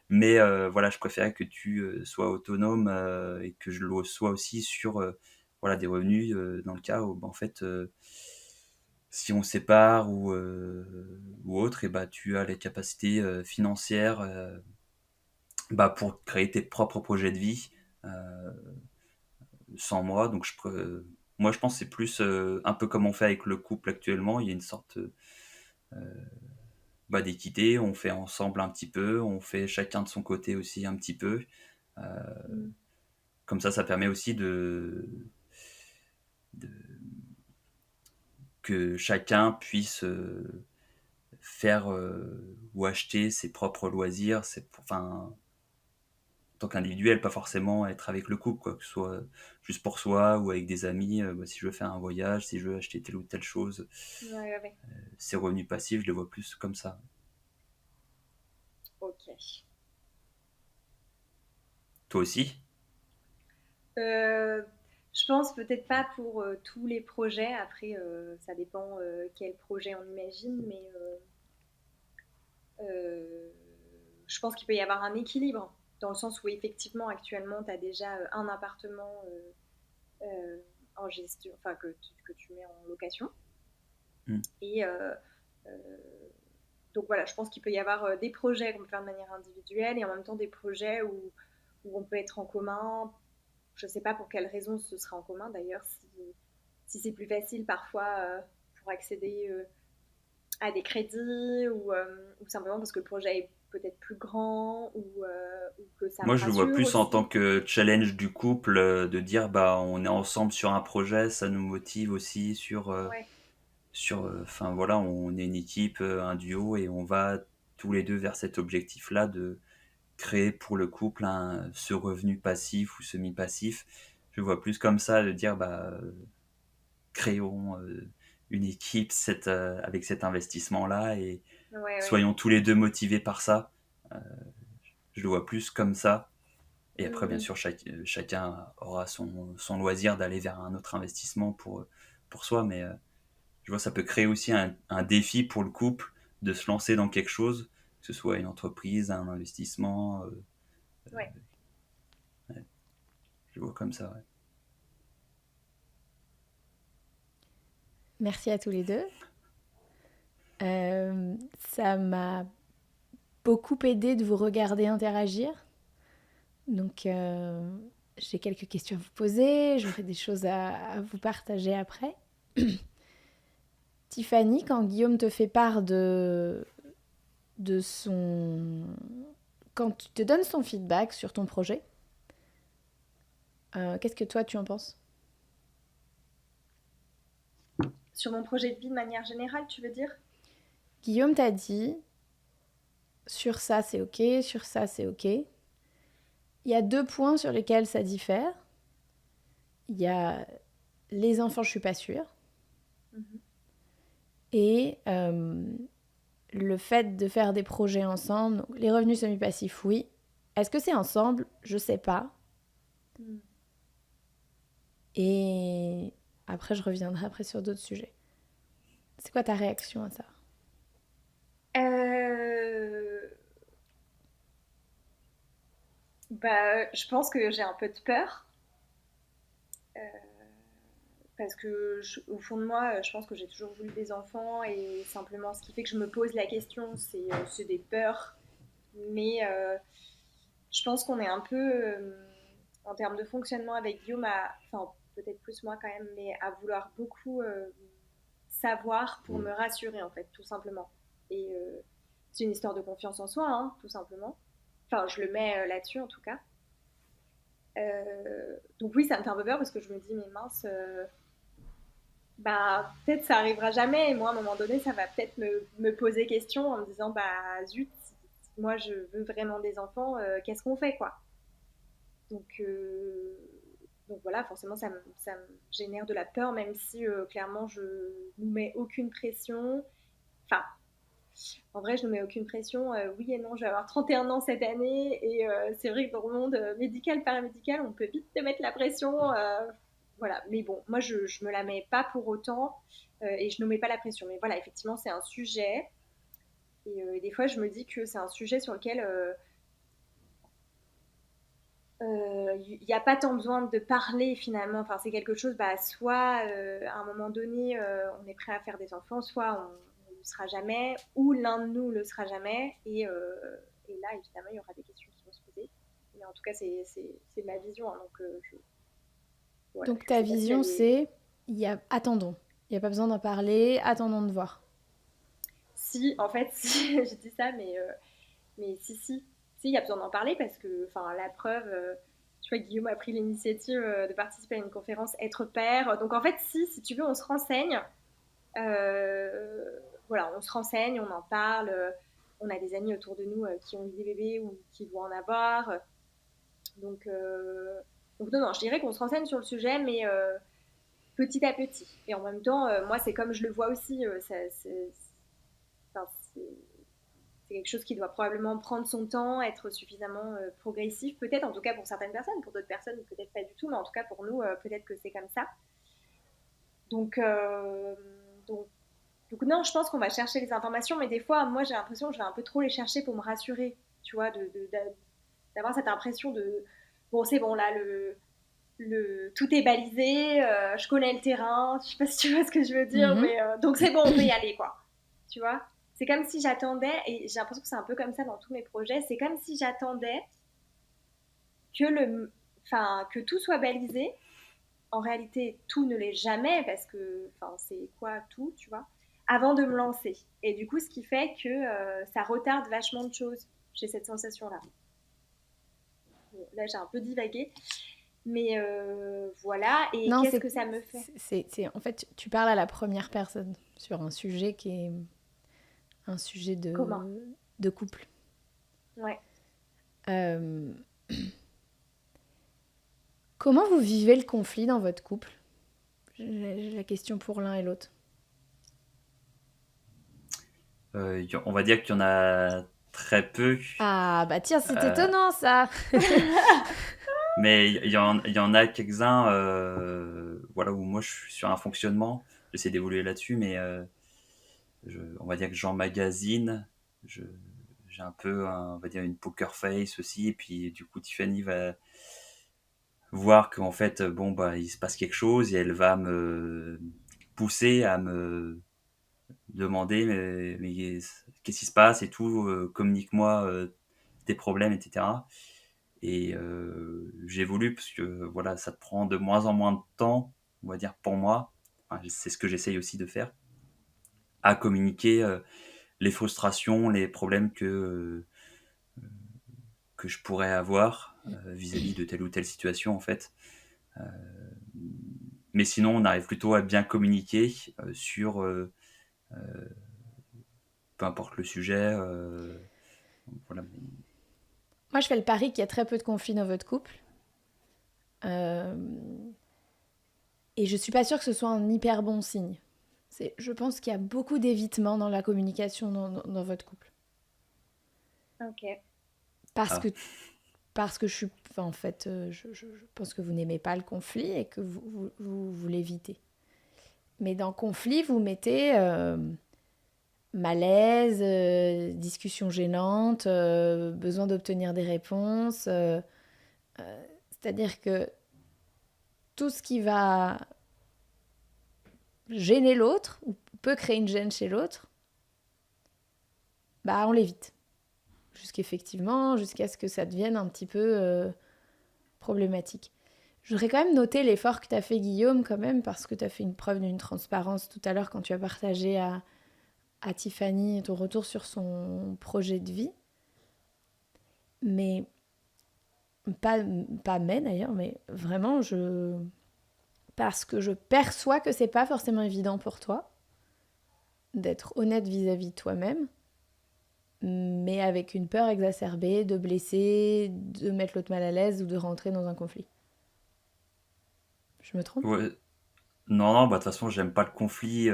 Mais voilà, je préférais que tu sois autonome et que je le sois aussi sur voilà, des revenus dans le cas où, en fait, si on se sépare ou autre, et bah, tu as les capacités financières pour créer tes propres projets de vie sans moi. Donc, moi, je pense que c'est plus un peu comme on fait avec le couple actuellement. Il y a une sorte d'équité. On fait ensemble un petit peu, on fait chacun de son côté aussi un petit peu. Euh, Mm. Comme ça permet aussi de- que chacun puisse faire ou acheter ses propres loisirs, enfin, en tant qu'individuel, pas forcément être avec le couple, quoi, que ce soit juste pour soi ou avec des amis. Si je veux faire un voyage, si je veux acheter telle ou telle chose, Ouais, ouais, ouais. ces revenus passifs, je les vois plus comme ça. Ok. Toi aussi? Euh, je pense peut-être pas pour tous les projets. Après, ça dépend quel projet on imagine, mais je pense qu'il peut y avoir un équilibre dans le sens où effectivement actuellement tu as déjà un appartement en gestion, enfin que tu mets en location. Mm. Et euh, donc voilà, je pense qu'il peut y avoir des projets qu'on peut faire de manière individuelle et en même temps des projets où on peut être en commun. Je ne sais pas pour quelle raison ce sera en commun d'ailleurs, si c'est plus facile parfois pour accéder à des crédits ou simplement parce que le projet est peut-être plus grand ou que ça me Moi, je le vois rassure plus en tant aussi. que challenge du couple, de dire, bah, on est ensemble sur un projet, ça nous motive aussi Ouais, enfin voilà, on est une équipe, un duo, et on va tous les deux vers cet objectif-là de créer pour le couple ce revenu passif ou semi-passif. Je vois plus comme ça, de dire, bah, créons une équipe avec cet investissement-là, et ouais, ouais. soyons tous les deux motivés par ça. Euh, je le vois plus comme ça. Et après, bien Mm, sûr, chacun aura son loisir d'aller vers un autre investissement pour soi, mais je vois, ça peut créer aussi un défi pour le couple de se lancer dans quelque chose, que ce soit une entreprise, un investissement. ouais. Ouais, je le vois comme ça, ouais. Merci à tous les deux. Ça m'a beaucoup aidé de vous regarder interagir. Donc, j'ai quelques questions à vous poser, j'aurai des choses à vous partager après. Tiffany, quand Guillaume te fait part de son... Quand tu te donnes son feedback sur ton projet, qu'est-ce que toi tu en penses? Sur mon projet de vie de manière générale, tu veux dire? Guillaume t'a dit, sur ça c'est ok, sur ça c'est ok. Il y a 2 points sur lesquels ça diffère. Il y a les enfants, je suis pas sûre. Mhm. Et le fait de faire des projets ensemble, donc les revenus semi-passifs, oui. Est-ce que c'est ensemble? Je sais pas. Mm. Et après, je reviendrai après sur d'autres sujets. C'est quoi ta réaction à ça? Euh, je pense que j'ai un peu de peur. euh, Parce que au fond de moi, je pense que j'ai toujours voulu des enfants et simplement ce qui fait que je me pose la question, c'est des peurs. Mais je pense qu'on est un peu, en termes de fonctionnement avec Guillaume, enfin peut-être plus moi quand même, mais à vouloir beaucoup savoir pour me rassurer en fait, tout simplement. Et c'est une histoire de confiance en soi, hein, tout simplement. Enfin, je le mets là-dessus en tout cas. Donc oui, ça me fait un peu peur parce que je me dis, mais mince, bah peut-être ça arrivera jamais. Et moi, à un moment donné, ça va peut-être me poser question en me disant, bah zut, si moi je veux vraiment des enfants, qu'est-ce qu'on fait quoi? Donc, euh, donc voilà, forcément, ça me génère de la peur, même si clairement je ne mets aucune pression. Enfin, en vrai, je ne mets aucune pression. Oui et non, je vais avoir 31 ans cette année. Et c'est vrai que dans le monde médical, paramédical, on peut vite te mettre la pression. Voilà. Mais bon, moi, je ne me la mets pas pour autant. Et je ne mets pas la pression. Mais voilà, effectivement, c'est un sujet. Et des fois, je me dis que c'est un sujet sur lequel il n'y a pas tant besoin de parler finalement. Enfin, c'est quelque chose, bah, soit à un moment donné, on est prêt à faire des enfants, soit on ne le sera jamais, ou l'un de nous le sera jamais. Et là, évidemment, il y aura des questions qui vont se poser. Mais en tout cas, c'est ma vision. Hein, donc, voilà, Donc je ne ta sais pas si vision, elle est. c'est attendons. Il n'y a pas besoin d'en parler, attendons de voir. Si, en fait, si, je dis ça, mais si, il y a besoin d'en parler parce que, enfin, la preuve, tu vois, Guillaume a pris l'initiative de participer à une conférence Être père. Donc, en fait, si tu veux, on se renseigne. Euh, voilà, on se renseigne, on en parle. On a des amis autour de nous qui ont eu des bébés ou qui vont en avoir. Donc, euh, donc non, je dirais qu'on se renseigne sur le sujet, mais petit à petit. Et en même temps, moi, c'est comme je le vois aussi. Enfin, c'est quelque chose qui doit probablement prendre son temps, être suffisamment progressif, peut-être, en tout cas pour certaines personnes, pour d'autres personnes, peut-être pas du tout, mais en tout cas pour nous, peut-être que c'est comme ça. Donc, euh, donc, donc, non, je pense qu'on va chercher les informations, mais des fois, moi, j'ai l'impression que je vais un peu trop les chercher pour me rassurer, tu vois, d'avoir cette impression de, bon, c'est bon, là, tout est balisé, je connais le terrain, je sais pas si tu vois ce que je veux dire, Mhm. mais donc c'est bon, on peut y aller, quoi. Tu vois? C'est comme si j'attendais, et j'ai l'impression que c'est un peu comme ça dans tous mes projets, c'est comme si j'attendais que que tout soit balisé. En réalité, tout ne l'est jamais, parce que, enfin, c'est quoi tout, tu vois? Avant de me lancer. Et du coup, ce qui fait que ça retarde vachement de choses. J'ai cette sensation-là. là, j'ai un peu divagué. Mais voilà, et Non, qu'est-ce que ça me fait? en fait, tu parles à la première personne sur un sujet qui est un sujet Comment? de couple. Ouais. Euh, Comment vous vivez le conflit dans votre couple? J'ai la question pour l'un et l'autre. On va dire qu'il y en a très peu, Ah, bah tiens, c'est euh, étonnant ça. mais il y en a quelques-uns voilà, où moi je suis sur un fonctionnement, j'essaie d'évoluer là-dessus, mais on va dire que j'emmagasine, je, j'ai un peu, on va dire, une poker face aussi, et puis du coup Tiffany va voir qu'en fait, bon, bah, il se passe quelque chose, et elle va me pousser à me demander mais qu'est-ce qui se passe et tout, communique-moi tes problèmes, etc. Et j'évolue parce que voilà, ça te prend de moins en moins de temps, on va dire pour moi. Enfin, c'est ce que j'essaye aussi de faire, à communiquer les frustrations, les problèmes que je pourrais avoir vis-à-vis de telle ou telle situation en fait. Euh, mais sinon, on arrive plutôt à bien communiquer sur peu importe le sujet. Voilà. Moi, je fais le pari qu'il y a très peu de conflits dans votre couple. Euh, et je suis pas sûre que ce soit un hyper bon signe. Je pense qu'il y a beaucoup d'évitement dans la communication dans votre couple. Ok. Parce que, Ah, parce que je suis... Enfin, en fait, je pense que vous n'aimez pas le conflit et que vous l'évitez. Mais dans conflit, vous mettez malaise, discussion gênante, besoin d'obtenir des réponses. C'est-à-dire que tout ce qui va gêner l'autre, ou peut créer une gêne chez l'autre, bah on l'évite. Jusqu'à ce que ça devienne un petit peu problématique. Je voudrais quand même noter l'effort que tu as fait, Guillaume, quand même, parce que tu as fait une preuve d'une transparence tout à l'heure quand tu as partagé à Tiffany ton retour sur son projet de vie. Mais, pas mais d'ailleurs, mais vraiment, parce que je perçois que c'est pas forcément évident pour toi d'être honnête vis-à-vis de toi-même, mais avec une peur exacerbée de blesser, de mettre l'autre mal à l'aise ou de rentrer dans un conflit. Je me trompe? ouais. Non, non, bah, de toute façon, j'aime pas le conflit.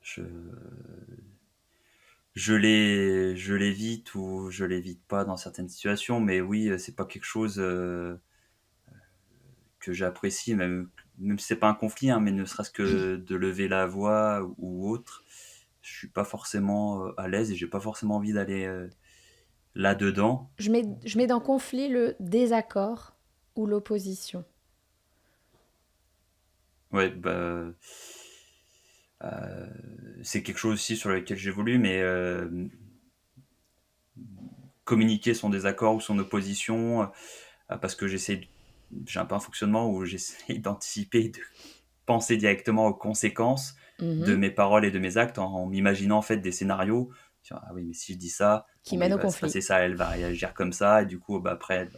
Je, je l'évite ou je l'évite pas dans certaines situations, mais oui, c'est pas quelque chose que j'apprécie, même si c'est pas un conflit, hein, mais ne serait-ce que de lever la voix ou autre, je suis pas forcément à l'aise et j'ai pas forcément envie d'aller là-dedans. Je mets dans conflit le désaccord ou l'opposition. Ouais, bah, c'est quelque chose aussi sur lequel j'évolue, mais communiquer son désaccord ou son opposition, parce que j'ai un peu un fonctionnement où j'essaie d'anticiper, de penser directement aux conséquences de Mhm. mes paroles et de mes actes en m'imaginant en fait des scénarios. Ah oui, mais si je dis ça, Qui bon, bah, mène il au va se conflit. passer ça, elle va réagir comme ça, et du coup, bah, après,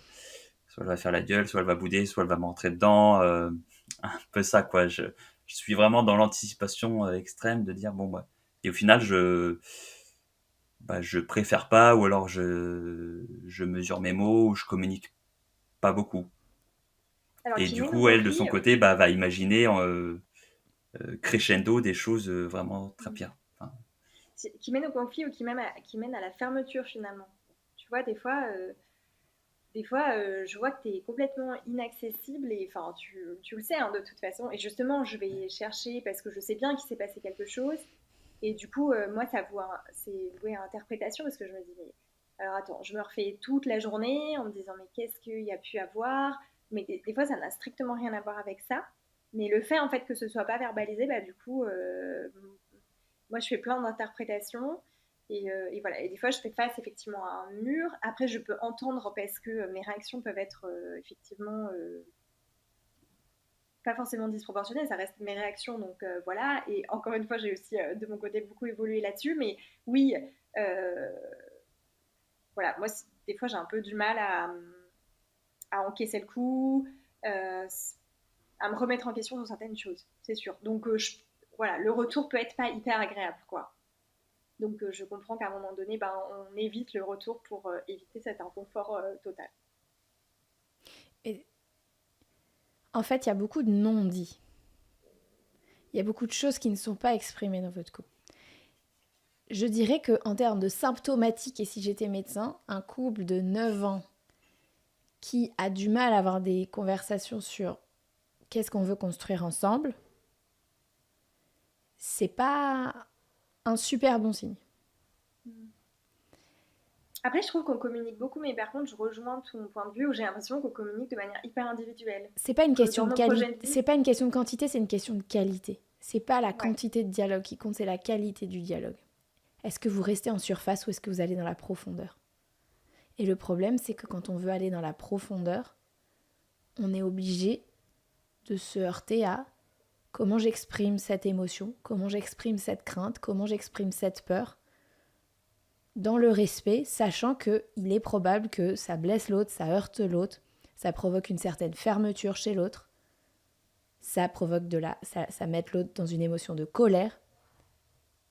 soit elle va faire la gueule, soit elle va bouder, soit elle va me rentrer dedans. Un peu ça, quoi. Je suis vraiment dans l'anticipation extrême de dire, bon, bah. Et au final, je préfère pas, ou alors je mesure mes mots, ou je communique pas beaucoup. Alors, Et qui du mène au coup, elle, de son conflit, côté, bah, va imaginer crescendo des choses vraiment très pires. Enfin, qui mène au conflit ou qui mène à la fermeture finalement. Tu vois, des fois je vois que tu es complètement inaccessible et enfin, tu le sais hein, de toute façon. Et justement, je vais chercher parce que je sais bien qu'il s'est passé quelque chose. Et du coup, moi, c'est voué à interprétation parce que je me dis, mais alors attends, je me refais toute la journée en me disant, mais qu'est-ce qu'il y a pu avoir. Mais des fois, ça n'a strictement rien à voir avec ça. Mais le fait en fait que ce soit pas verbalisé, bah, du coup, moi, je fais plein d'interprétations. Et voilà. Et des fois, je fais face effectivement à un mur. Après, je peux entendre parce que mes réactions peuvent être effectivement pas forcément disproportionnées. Ça reste mes réactions. Donc voilà. Et encore une fois, j'ai aussi de mon côté beaucoup évolué là-dessus. Mais oui, euh, voilà. Moi, des fois, j'ai un peu du mal à encaisser le coup, à me remettre en question sur certaines choses, c'est sûr. Donc voilà, le retour peut être pas hyper agréable, quoi. Donc je comprends qu'à un moment donné, on évite le retour pour éviter cet inconfort total. Et en fait, il y a beaucoup de non-dits. Il y a beaucoup de choses qui ne sont pas exprimées dans votre couple. Je dirais qu'en termes de symptomatique, et si j'étais médecin, un couple de 9 ans qui a du mal à avoir des conversations sur qu'est-ce qu'on veut construire ensemble, c'est pas un super bon signe. Après, je trouve qu'on communique beaucoup, mais par contre, je rejoins ton point de vue où j'ai l'impression qu'on communique de manière hyper individuelle. C'est pas une question de qualité. C'est pas une question de quantité, c'est une question de qualité. C'est pas la Ouais. quantité de dialogue qui compte, c'est la qualité du dialogue. Est-ce que vous restez en surface ou est-ce que vous allez dans la profondeur ? Et le problème, c'est que quand on veut aller dans la profondeur, on est obligé de se heurter à comment j'exprime cette émotion, comment j'exprime cette crainte, comment j'exprime cette peur, dans le respect, sachant qu'il est probable que ça blesse l'autre, ça heurte l'autre, ça provoque une certaine fermeture chez l'autre, ça provoque ça met l'autre dans une émotion de colère,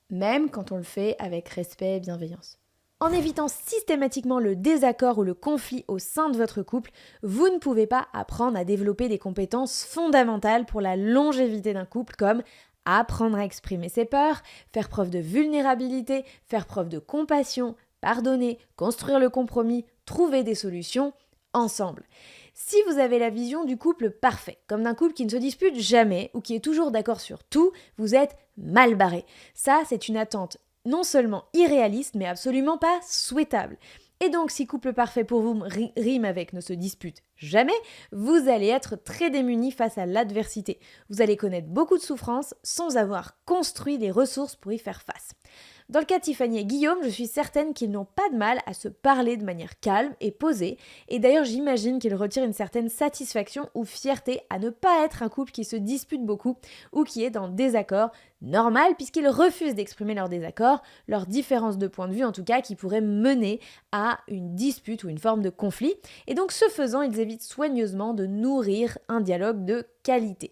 même quand on le fait avec respect et bienveillance. En évitant systématiquement le désaccord ou le conflit au sein de votre couple, vous ne pouvez pas apprendre à développer des compétences fondamentales pour la longévité d'un couple comme apprendre à exprimer ses peurs, faire preuve de vulnérabilité, faire preuve de compassion, pardonner, construire le compromis, trouver des solutions ensemble. Si vous avez la vision du couple parfait, comme d'un couple qui ne se dispute jamais ou qui est toujours d'accord sur tout, vous êtes mal barré. Ça, c'est une attente non seulement irréaliste, mais absolument pas souhaitable. Et donc, si couple parfait pour vous rime avec ne se dispute jamais, vous allez être très démunis face à l'adversité. Vous allez connaître beaucoup de souffrances sans avoir construit les ressources pour y faire face. Dans le cas de Tiffany et Guillaume, je suis certaine qu'ils n'ont pas de mal à se parler de manière calme et posée, et d'ailleurs j'imagine qu'ils retirent une certaine satisfaction ou fierté à ne pas être un couple qui se dispute beaucoup ou qui est en désaccord normal, puisqu'ils refusent d'exprimer leur désaccord, leur différence de point de vue en tout cas, qui pourrait mener à une dispute ou une forme de conflit, et donc ce faisant, ils évitent soigneusement de nourrir un dialogue de qualité.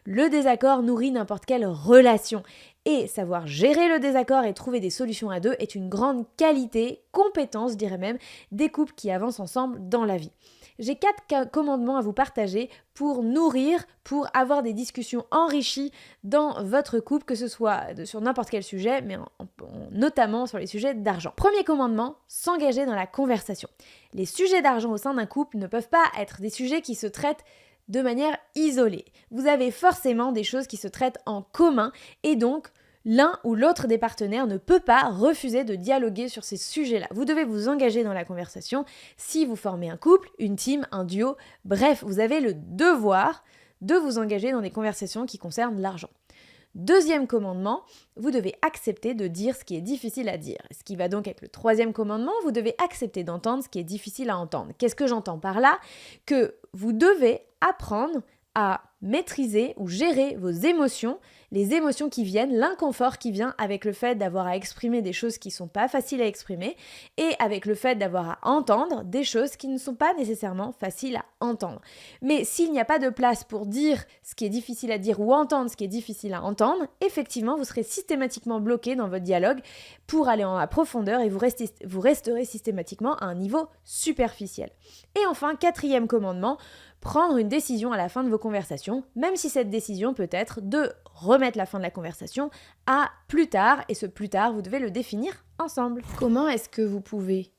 Le désaccord nourrit n'importe quelle relation, et savoir gérer le désaccord et trouver des solutions à deux est une grande qualité, compétence, je dirais même, des couples qui avancent ensemble dans la vie. J'ai 4 commandements à vous partager pour nourrir, pour avoir des discussions enrichies dans votre couple, que ce soit sur n'importe quel sujet, mais notamment sur les sujets d'argent. Premier commandement, s'engager dans la conversation. Les sujets d'argent au sein d'un couple ne peuvent pas être des sujets qui se traitent de manière isolée. Vous avez forcément des choses qui se traitent en commun et donc l'un ou l'autre des partenaires ne peut pas refuser de dialoguer sur ces sujets-là. Vous devez vous engager dans la conversation si vous formez un couple, une team, un duo, bref, vous avez le devoir de vous engager dans des conversations qui concernent l'argent. Deuxième commandement, vous devez accepter de dire ce qui est difficile à dire. Ce qui va donc être le troisième commandement, vous devez accepter d'entendre ce qui est difficile à entendre. Qu'est-ce que j'entends par là ? Que vous devez apprendre à maîtriser ou gérer vos émotions, les émotions qui viennent, l'inconfort qui vient avec le fait d'avoir à exprimer des choses qui ne sont pas faciles à exprimer et avec le fait d'avoir à entendre des choses qui ne sont pas nécessairement faciles à entendre. Mais s'il n'y a pas de place pour dire ce qui est difficile à dire ou entendre ce qui est difficile à entendre, effectivement, vous serez systématiquement bloqué dans votre dialogue pour aller en profondeur et vous resterez systématiquement à un niveau superficiel. Et enfin, quatrième commandement, prendre une décision à la fin de vos conversations, même si cette décision peut être de remettre la fin de la conversation à plus tard, et ce plus tard, vous devez le définir ensemble. Comment est-ce que vous pouvez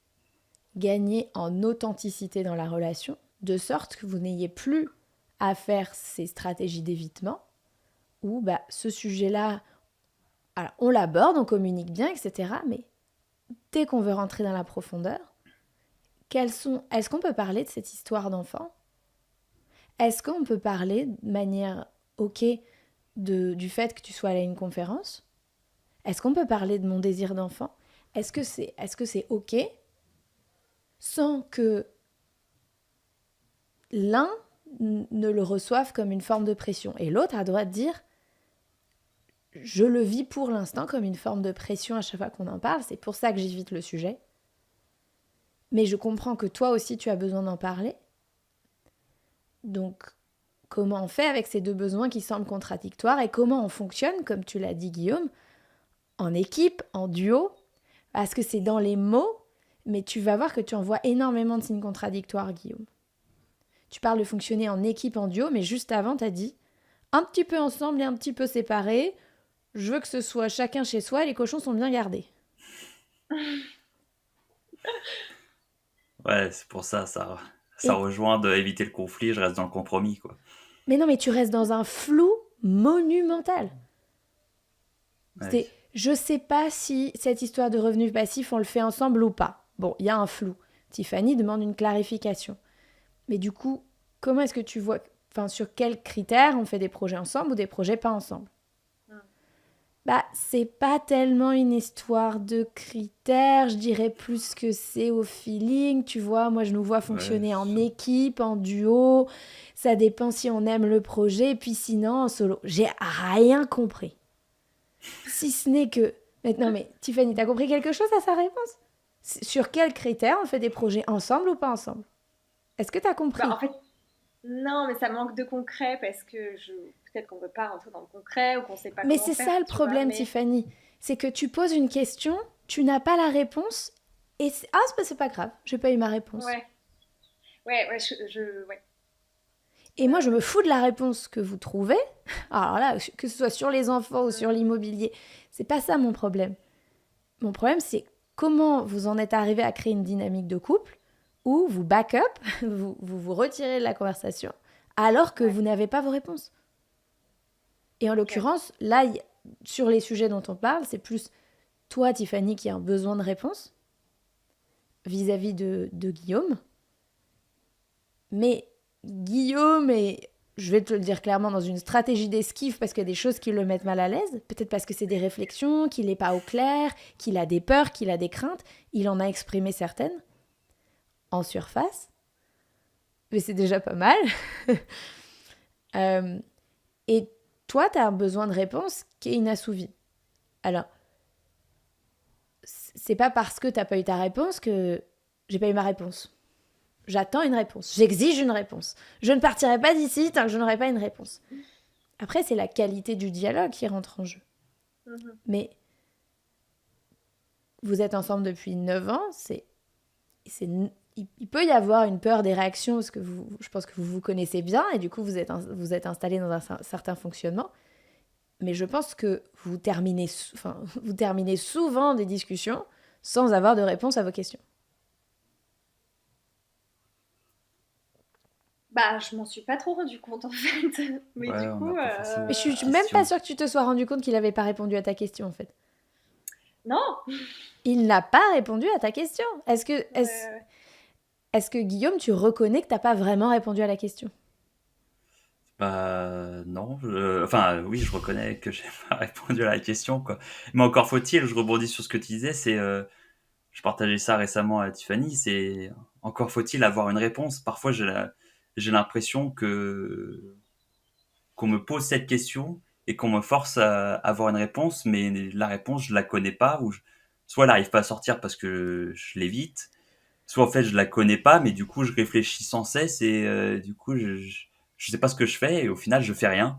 gagner en authenticité dans la relation, de sorte que vous n'ayez plus à faire ces stratégies d'évitement, où ce sujet-là, alors, on l'aborde, on communique bien, etc., mais dès qu'on veut rentrer dans la profondeur, est-ce qu'on peut parler de cette histoire d'enfant ? Est-ce qu'on peut parler de manière ok du fait que tu sois allé à une conférence ? Est-ce qu'on peut parler de mon désir d'enfant ? Est-ce que c'est ok sans que l'un ne le reçoive comme une forme de pression et l'autre a le droit de dire je le vis pour l'instant comme une forme de pression à chaque fois qu'on en parle, c'est pour ça que j'évite le sujet. Mais je comprends que toi aussi tu as besoin d'en parler. Donc, comment on fait avec ces deux besoins qui semblent contradictoires et comment on fonctionne, comme tu l'as dit Guillaume, en équipe, en duo, parce que c'est dans les mots, mais tu vas voir que tu envoies énormément de signes contradictoires, Guillaume. Tu parles de fonctionner en équipe, en duo, mais juste avant, tu as dit un petit peu ensemble et un petit peu séparés. Je veux que ce soit chacun chez soi et les cochons sont bien gardés. Ouais, c'est pour ça, ça Et... rejoint d'éviter le conflit, je reste dans le compromis, quoi. Mais non, mais tu restes dans un flou monumental. Ouais. C'est, je sais pas si cette histoire de revenus passifs, on le fait ensemble ou pas. Bon, il y a un flou. Tiffany demande une clarification. Mais du coup, comment est-ce que tu vois, enfin, sur quels critères on fait des projets ensemble ou des projets pas ensemble? Bah, c'est pas tellement une histoire de critères, je dirais plus que c'est au feeling, tu vois. Moi, je nous vois Ouais, fonctionner en équipe, en duo. Ça dépend si on aime le projet, et puis sinon en solo. J'ai rien compris. Si ce n'est que. Non, mais Tiffany, t'as compris quelque chose à sa réponse? Sur quels critères on fait des projets ensemble ou pas ensemble? Est-ce que t'as Bah, compris? en fait, non, mais ça manque de concret parce que peut-être qu'on ne veut pas rentrer dans le concret ou qu'on ne sait pas Mais comment c'est faire, ça le tu vois. problème, Mais Tiffany. C'est que tu poses une question, tu n'as pas la réponse, et c'est pas grave, j'ai pas eu ma réponse. ouais, ouais, ouais, Et moi, je me fous de la réponse que vous trouvez. Alors là, que ce soit sur les enfants ou sur l'immobilier, c'est pas ça mon problème. Mon problème, c'est comment vous en êtes arrivé à créer une dynamique de couple où vous back up, vous retirez de la conversation, alors que ouais, vous n'avez pas vos réponses. Et en ok, l'occurrence, là, sur les sujets dont on parle, c'est plus toi, Tiffany, qui a un besoin de réponse vis-à-vis de Guillaume. Mais Guillaume est, je vais te le dire clairement, dans une stratégie d'esquive parce qu'il y a des choses qui le mettent mal à l'aise. Peut-être parce que c'est des réflexions, qu'il n'est pas au clair, qu'il a des peurs, qu'il a des craintes. Il en a exprimé certaines en surface. Mais c'est déjà pas mal. Euh, et toi, tu as un besoin de réponse qui est inassouvi. Alors, c'est pas parce que t'as pas eu ta réponse que j'ai pas eu ma réponse. J'attends une réponse. J'exige une réponse. Je ne partirai pas d'ici tant que je n'aurai pas une réponse. Après, c'est la qualité du dialogue qui rentre en jeu. mhm, Mais vous êtes ensemble depuis 9 ans, il peut y avoir une peur des réactions parce que je pense que vous vous connaissez bien et du coup vous êtes installé dans un certain fonctionnement. Mais je pense que vous terminez souvent des discussions sans avoir de réponse à vos questions. bah, je m'en suis pas trop rendu compte en fait. Mais ouais, du on coup, n'a pas forcément Mais je cette suis même pas question. sûre que tu te sois rendu compte qu'il n'avait pas répondu à ta question en fait. non. Il n'a pas répondu à ta question. Euh, Est-ce que Guillaume, tu reconnais que t'as pas vraiment répondu à la question? Bah non, enfin oui, je reconnais que j'ai pas répondu à la question, quoi. Mais encore faut-il, je rebondis sur ce que tu disais, je partageais ça récemment à Tiffany, c'est encore faut-il avoir une réponse. Parfois, j'ai l'impression que qu'on me pose cette question et qu'on me force à avoir une réponse, mais la réponse, je la connais pas, soit elle n'arrive pas à sortir parce que je l'évite, soit en fait je la connais pas, mais du coup je réfléchis sans cesse et du coup je sais pas ce que je fais et au final je fais rien.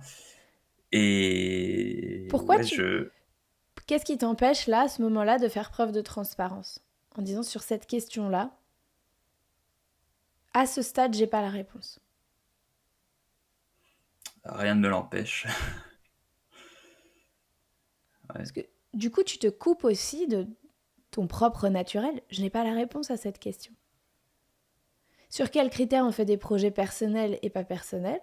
Et Pourquoi ouais, tu... Qu'est-ce qui t'empêche là, à ce moment-là, de faire preuve de transparence? En disant sur cette question-là, à ce stade, j'ai pas la réponse. rien ne me l'empêche. Parce Ouais. que du coup, tu te coupes aussi de ton propre naturel. Je n'ai pas la réponse à cette question. Sur quels critères on fait des projets personnels et pas personnels?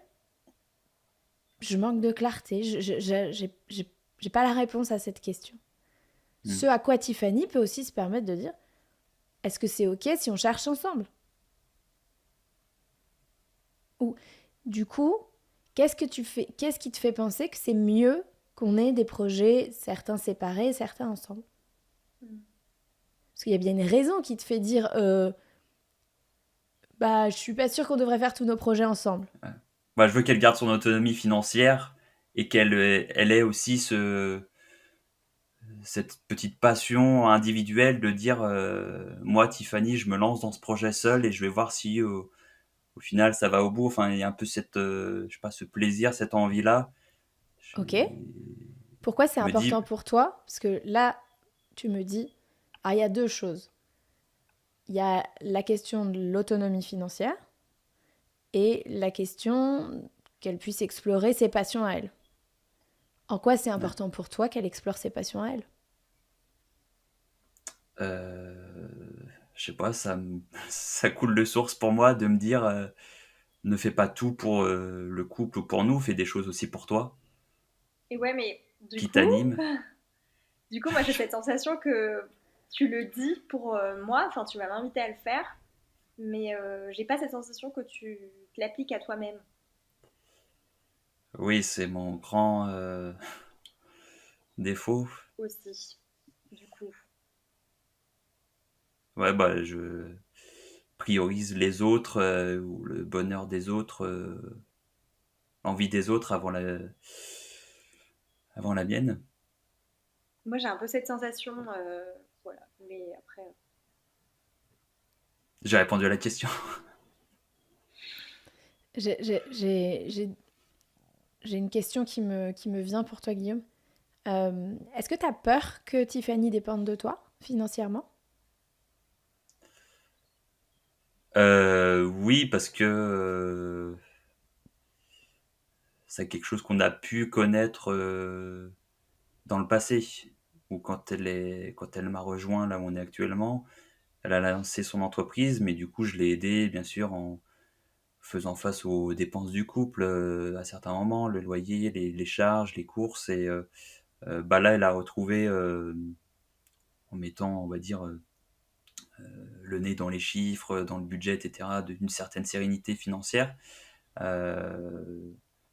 Je manque de clarté. J'ai pas la réponse à cette question. Hmm. Ce à quoi Tiffany peut aussi se permettre de dire, est-ce que c'est ok si on cherche ensemble? Ou du coup, qu'est-ce qui te fait penser que c'est mieux qu'on ait des projets, certains séparés, certains ensemble? Parce qu'il y a bien une raison qui te fait dire, bah, je suis pas sûre qu'on devrait faire tous nos projets ensemble. Bah, je veux qu'elle garde son autonomie financière et elle ait aussi cette petite passion individuelle de dire moi Tiffany je me lance dans ce projet seul et je vais voir si au final, ça va au bout. Enfin, il y a un peu je sais pas, ce plaisir, cette envie-là. Je, Ok. Pourquoi c'est je me dis, important pour toi? Parce que là, tu me dis, ah, il y a deux choses. Il y a la question de l'autonomie financière et la question qu'elle puisse explorer ses passions à elle. En quoi c'est ouais, important pour toi qu'elle explore ses passions à elle? euh, je sais pas, ça coule de source pour moi de me dire, ne fais pas tout pour le couple ou pour nous, fais des choses aussi pour toi, Et ouais, mais qui t'animent. moi j'ai cette sensation que tu le dis pour moi, enfin tu vas m'inviter à le faire, mais j'ai pas cette sensation que tu te l'appliques à toi-même Oui, c'est mon grand défaut. aussi, du coup. Ouais, bah, je priorise les autres ou le bonheur des autres, l'envie des autres avant la mienne. Moi j'ai un peu cette sensation, voilà, mais après. J'ai répondu à la question. J'ai j'ai- j'ai- j'ai- j'ai une question qui me vient pour toi, Guillaume. Est-ce que tu as peur que Tiffany dépende de toi financièrement? Oui, parce que c'est quelque chose qu'on a pu connaître dans le passé, ou quand elle m'a rejoint là où on est actuellement, elle a lancé son entreprise, mais du coup je l'ai aidée bien sûr en faisant face aux dépenses du couple à certains moments, le loyer, les charges, les courses, et bah là elle a retrouvé en mettant, on va dire, le nez dans les chiffres, dans le budget, etc., d'une certaine sérénité financière.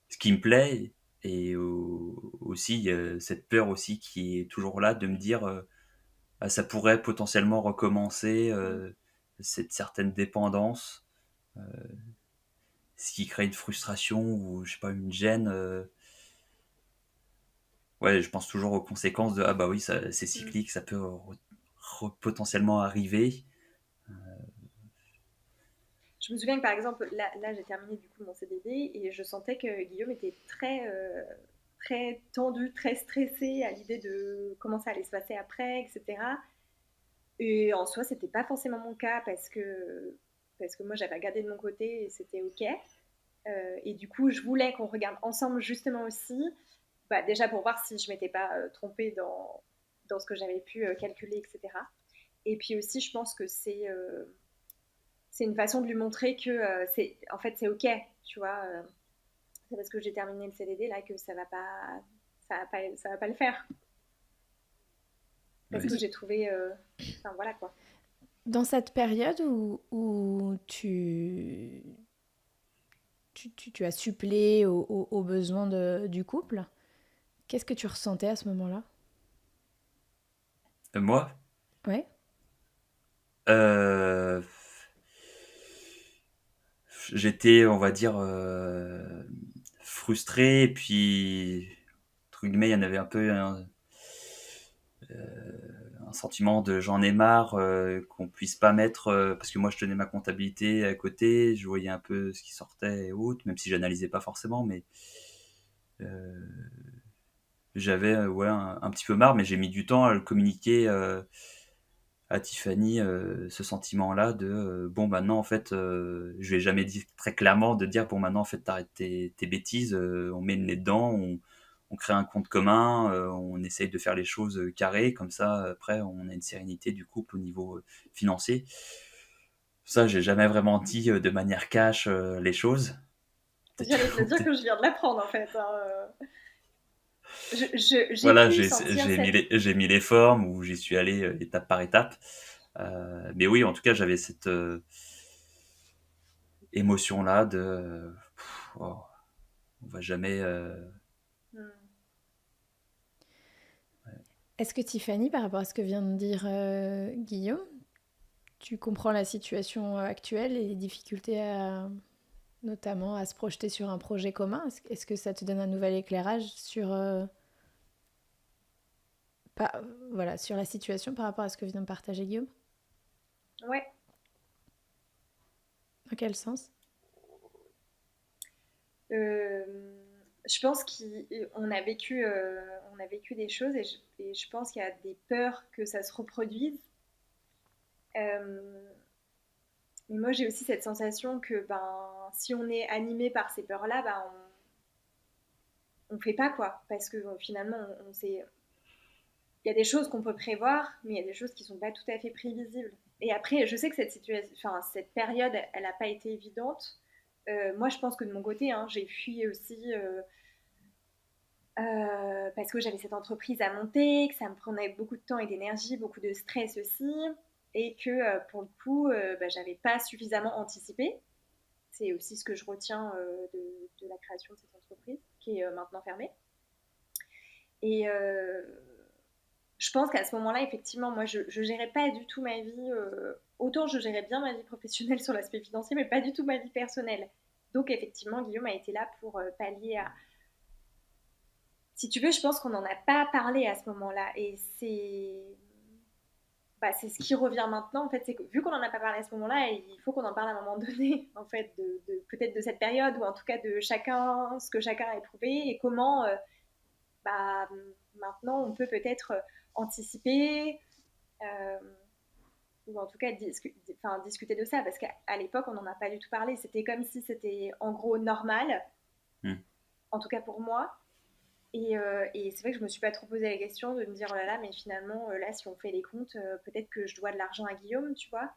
Ce qui me plaît, et aussi cette peur aussi qui est toujours là de me dire ah, ça pourrait potentiellement recommencer Mm. cette certaine dépendance, ce qui crée une frustration ou je sais pas une gêne. Ouais, je pense toujours aux conséquences de ah bah oui c'est Mm. cyclique, ça peut potentiellement arriver. Je me souviens que par exemple, là j'ai terminé du coup mon CDD et je sentais que Guillaume était très tendu, très stressé à l'idée de comment ça allait se passer après, etc. Et en soi, c'était pas forcément mon cas parce que moi j'avais regardé de mon côté et c'était ok. Et du coup, je voulais qu'on regarde ensemble justement aussi, bah, déjà pour voir si je m'étais pas trompée dans ce que j'avais pu calculer, etc. Et puis aussi, je pense que c'est une façon de lui montrer que en fait c'est ok, tu vois. C'est parce que j'ai terminé le CDD là que ça va pas le faire. Parce Ouais, que j'ai trouvé, enfin voilà quoi. Dans cette période où tu as supplé aux besoins du couple, qu'est-ce que tu ressentais à ce moment-là? moi, Ouais. euh, j'étais, on va dire, frustré, et puis, entre guillemets, il y en avait un peu un sentiment de j'en ai marre qu'on puisse pas mettre, parce que moi je tenais ma comptabilité à côté, je voyais un peu ce qui sortait et autres, même si j'analysais pas forcément, mais euh, j'avais ouais, un petit peu marre, mais j'ai mis du temps à le communiquer à Tiffany, ce sentiment-là de bon maintenant en fait je lui ai jamais dit très clairement de dire bon maintenant en fait t'arrêtes tes bêtises, on met le nez dedans, on crée un compte commun, on essaye de faire les choses carrées, comme ça après on a une sérénité du couple au niveau financier. Ça j'ai jamais vraiment dit de manière cash les choses. Peut-être J'allais te qu'il le faut dire peut-être que je viens de l'apprendre en fait, hein. J'ai voilà pu sentir cette. j'ai mis les formes où j'y suis allé étape par étape. Mais oui en tout cas j'avais cette émotion là de oh, on va jamais Hmm. Est-ce que Tiffany, par rapport à ce que vient de dire Guillaume, tu comprends la situation actuelle et les difficultés notamment à se projeter sur un projet commun? Est-ce que ça te donne un nouvel éclairage sur, pas- voilà, sur la situation par rapport à ce que vient de partager Guillaume? Ouais. Dans quel sens? Euh, je pense on a vécu des choses et je pense qu'il y a des peurs que ça se reproduise. Euh, mais moi, j'ai aussi cette sensation que ben, si on est animé par ces peurs-là, ben, on fait pas quoi. Parce que finalement, on sait, il y a des choses qu'on peut prévoir, mais il y a des choses qui sont pas tout à fait prévisibles. Et après, je sais que cette situation, enfin, cette période, elle n'a pas été évidente. Moi, je pense que de mon côté, hein, j'ai fui aussi parce que j'avais cette entreprise à monter, que ça me prenait beaucoup de temps et d'énergie, beaucoup de stress aussi, et que pour le coup, bah, j'avais pas suffisamment anticipé. C'est aussi ce que je retiens de la création de cette entreprise, qui est maintenant fermée. Et je pense qu'à ce moment-là, effectivement, moi, je ne gérais pas du tout ma vie. Autant je gérais bien ma vie professionnelle sur l'aspect financier, mais pas du tout ma vie personnelle. Donc, effectivement, Guillaume a été là pour pallier à. Si tu veux, je pense qu'on n'en a pas parlé à ce moment-là. Et c'est ce qui revient maintenant. En fait, c'est que vu qu'on n'en a pas parlé à ce moment-là, il faut qu'on en parle à un moment donné, en fait, peut-être de cette période, ou en tout cas de chacun, ce que chacun a éprouvé, et comment bah, maintenant on peut peut-être anticiper, euh, ou en tout cas discuter de ça, parce qu'à l'époque, on n'en a pas du tout parlé. C'était comme si c'était en gros normal, Hmm. en tout cas pour moi. Et c'est vrai que je me suis pas trop posé la question de me dire, oh là là, mais finalement, là, si on fait les comptes, peut-être que je dois de l'argent à Guillaume, tu vois.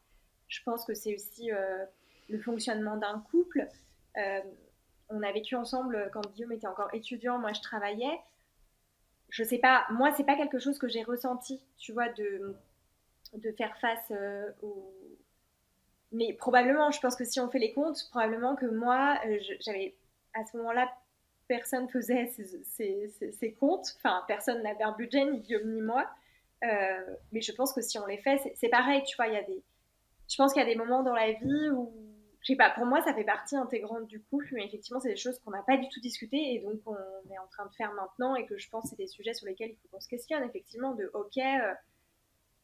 Je pense que c'est aussi le fonctionnement d'un couple. Euh, on a vécu ensemble quand Guillaume était encore étudiant, moi je travaillais. Je sais pas, moi, c'est pas quelque chose que j'ai ressenti, tu vois, de faire face au. Mais probablement, je pense que si on fait les comptes, probablement que moi, j'avais à ce moment-là, personne faisait ses comptes. Enfin, personne n'avait un budget, ni Guillaume ni moi. Mais je pense que si on les fait, c'est pareil, tu vois. Je pense qu'il y a des moments dans la vie où, je sais pas, pour moi, ça fait partie intégrante du couple, mais effectivement, c'est des choses qu'on n'a pas du tout discutées et donc on est en train de faire maintenant et que je pense que c'est des sujets sur lesquels il faut qu'on se questionne, effectivement, de OK,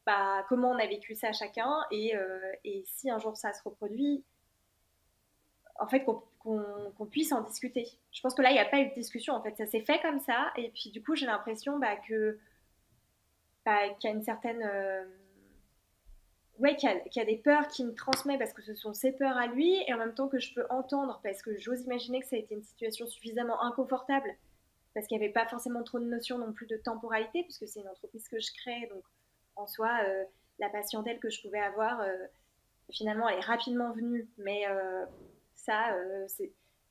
bah, comment on a vécu ça chacun et si un jour ça se reproduit, en fait, qu'on puisse en discuter. Je pense que là, il n'y a pas eu de discussion, en fait, ça s'est fait comme ça et puis du coup, j'ai l'impression qu'il y a une certaine. Ouais, qu'il y a des peurs qu'il me transmet parce que ce sont ses peurs à lui et en même temps que je peux entendre parce que j'ose imaginer que ça a été une situation suffisamment inconfortable parce qu'il n'y avait pas forcément trop de notion non plus de temporalité puisque c'est une entreprise que je crée, donc en soi, la patientèle que je pouvais avoir, finalement, elle est rapidement venue. Mais ça,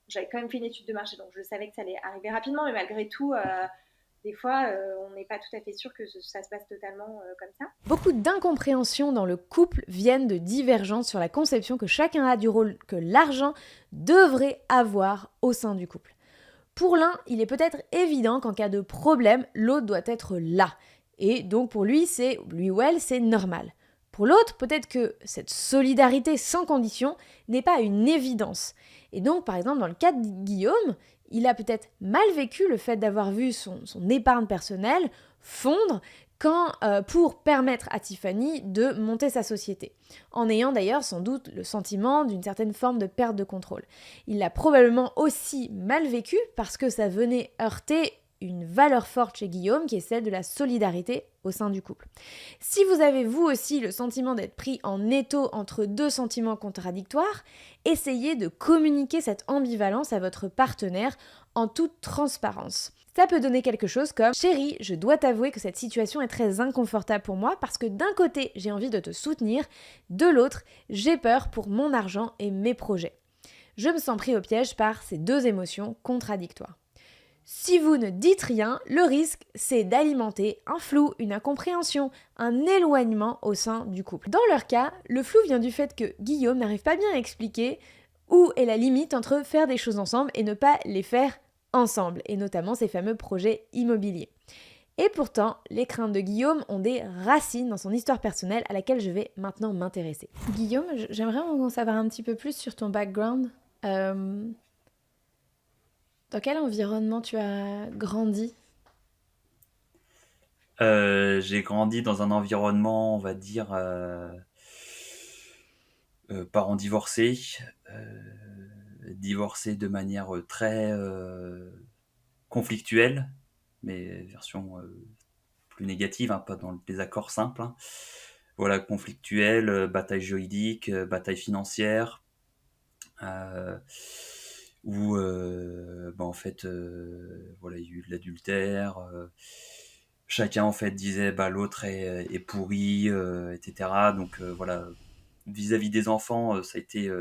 j'avais quand même fait une étude de marché, donc je savais que ça allait arriver rapidement, mais malgré tout, des fois, on n'est pas tout à fait sûr que ça se passe totalement comme ça. Beaucoup d'incompréhensions dans le couple viennent de divergences sur la conception que chacun a du rôle que l'argent devrait avoir au sein du couple. Pour l'un, il est peut-être évident qu'en cas de problème, l'autre doit être là. Et donc pour lui ou elle, c'est normal. Pour l'autre, peut-être que cette solidarité sans condition n'est pas une évidence. Et donc, par exemple, dans le cas de Guillaume, il a peut-être mal vécu le fait d'avoir vu son épargne personnelle fondre pour permettre à Tiffany de monter sa société, en ayant d'ailleurs sans doute le sentiment d'une certaine forme de perte de contrôle. Il l'a probablement aussi mal vécu parce que ça venait heurter une valeur forte chez Guillaume qui est celle de la solidarité au sein du couple. Si vous avez vous aussi le sentiment d'être pris en étau entre deux sentiments contradictoires, essayez de communiquer cette ambivalence à votre partenaire en toute transparence. Ça peut donner quelque chose comme « Chérie, je dois t'avouer que cette situation est très inconfortable pour moi parce que d'un côté, j'ai envie de te soutenir, de l'autre, j'ai peur pour mon argent et mes projets. Je me sens pris au piège par ces deux émotions contradictoires. » Si vous ne dites rien, le risque, c'est d'alimenter un flou, une incompréhension, un éloignement au sein du couple. Dans leur cas, le flou vient du fait que Guillaume n'arrive pas bien à expliquer où est la limite entre faire des choses ensemble et ne pas les faire ensemble, et notamment ces fameux projets immobiliers. Et pourtant, les craintes de Guillaume ont des racines dans son histoire personnelle à laquelle je vais maintenant m'intéresser. Guillaume, j'aimerais en savoir un petit peu plus sur ton background. Dans quel environnement tu as grandi ? J'ai grandi dans un environnement, on va dire, parents divorcés, divorcé de manière très conflictuelle, mais version plus négative, hein, pas dans le désaccord simple, hein. Voilà, conflictuelle, bataille juridique, bataille financière, euh, où en fait, voilà, il y a eu de l'adultère. Chacun en fait disait bah l'autre est pourri, etc. Donc voilà, vis-à-vis des enfants, ça a été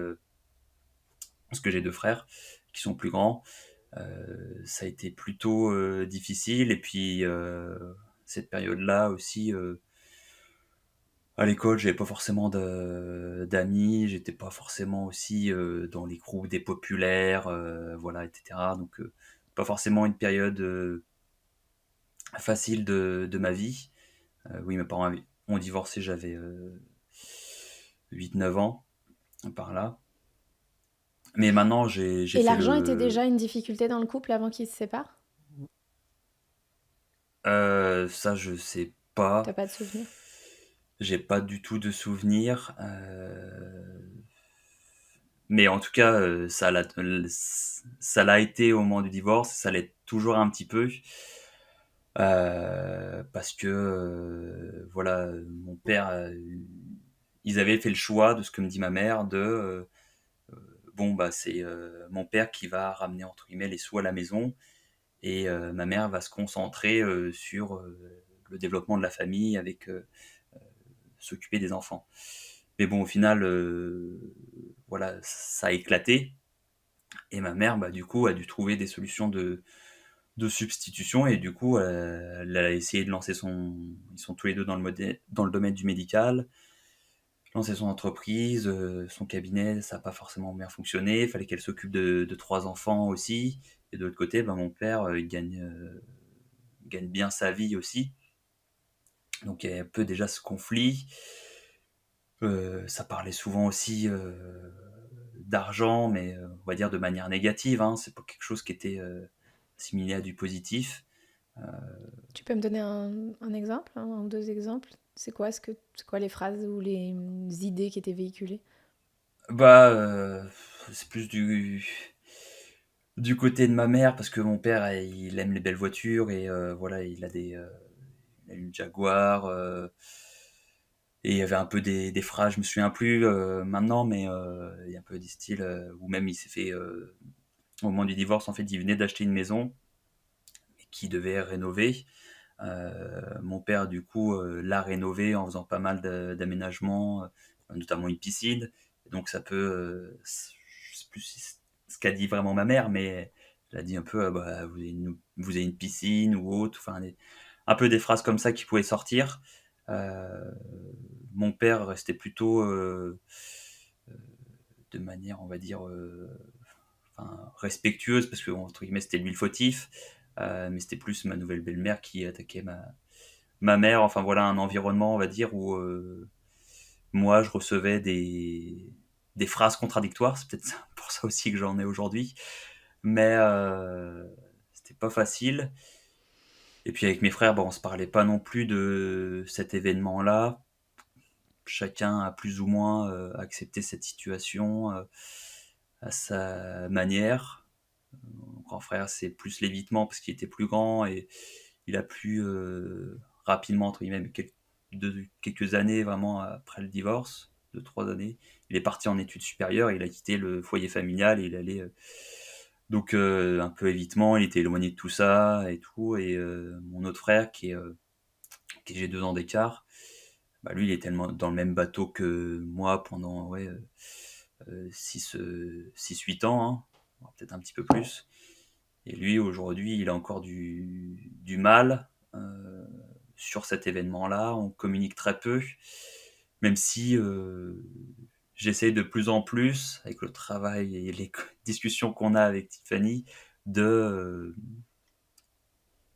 parce que j'ai 2 frères qui sont plus grands. Ça a été plutôt difficile. Et puis, cette période-là aussi, à l'école, j'avais pas forcément d'amis, j'étais pas forcément aussi dans les groupes des populaires, voilà, etc. Donc, pas forcément une période facile de ma vie. Oui, mes parents ont divorcé, j'avais 8-9 ans, par là. Mais maintenant, j'ai Et fait l'argent était le. déjà une difficulté dans le couple avant qu'ils se séparent? Ça, je sais T'as pas. pas de souvenir? J'ai pas du tout de souvenirs. Mais en tout cas, ça l'a été au moment du divorce, ça l'est toujours un petit peu. Parce que, voilà, mon père, ils avaient fait le choix de ce que me dit ma mère, bon, bah, c'est mon père qui va ramener, entre guillemets, les sous à la maison, et ma mère va se concentrer sur le développement de la famille avec s'occuper des enfants. Mais bon, au final, voilà, ça a éclaté. Et ma mère, bah, du coup, a dû trouver des solutions de substitution. Et du coup, elle a essayé de lancer son. Ils sont tous les deux dans le domaine du médical. Lancer son entreprise, son cabinet, ça n'a pas forcément bien fonctionné. Il fallait qu'elle s'occupe de 3 enfants aussi. Et de l'autre côté, bah, mon père, il gagne bien sa vie aussi. Donc il y a un peu déjà ce conflit. Ça parlait souvent aussi d'argent, mais on va dire de manière négative, hein. C'est pas quelque chose qui était assimilé à du positif. Tu peux me donner un exemple, un ou deux exemples? C'est quoi les phrases ou les idées qui étaient véhiculées? Bah, c'est plus du côté de ma mère, parce que mon père, il aime les belles voitures, et voilà, il a une Jaguar, et il y avait un peu des phrases, je me souviens plus maintenant, mais il y a un peu des styles où même il s'est fait, au moment du divorce, en fait, il venait d'acheter une maison qui devait rénover. Mon père, du coup, l'a rénové en faisant pas mal d'aménagements, notamment une piscine. Donc ça peut, je sais plus ce qu'a dit vraiment ma mère, mais elle a dit un peu, bah, vous avez une piscine ou autre, enfin, un peu des phrases comme ça qui pouvaient sortir. Euh, Mon père restait plutôt de manière, on va dire, enfin, respectueuse, parce que entre guillemets c'était lui le fautif, mais c'était plus ma nouvelle belle-mère qui attaquait ma mère. Enfin voilà, un environnement, on va dire, où moi je recevais des phrases contradictoires. C'est peut-être pour ça aussi que j'en ai aujourd'hui, mais c'était pas facile. Et puis avec mes frères, bon, on se parlait pas non plus de cet événement-là. Chacun a plus ou moins accepté cette situation à sa manière. Mon grand frère, c'est plus l'évitement parce qu'il était plus grand, et il a pu rapidement, entre guillemets, quelques années vraiment après le divorce, 2-3 années, il est parti en études supérieures, il a quitté le foyer familial et il allait. Donc un peu évitement, il était éloigné de tout ça et tout. Et mon autre frère, qui j'ai 2 ans d'écart, bah, lui, il est tellement dans le même bateau que moi pendant, ouais, 6-8 ans, hein, peut-être un petit peu plus. Et lui, aujourd'hui, il a encore du mal sur cet événement-là. On communique très peu, même si j'essaie de plus en plus, avec le travail et les discussions qu'on a avec Tiffany, de,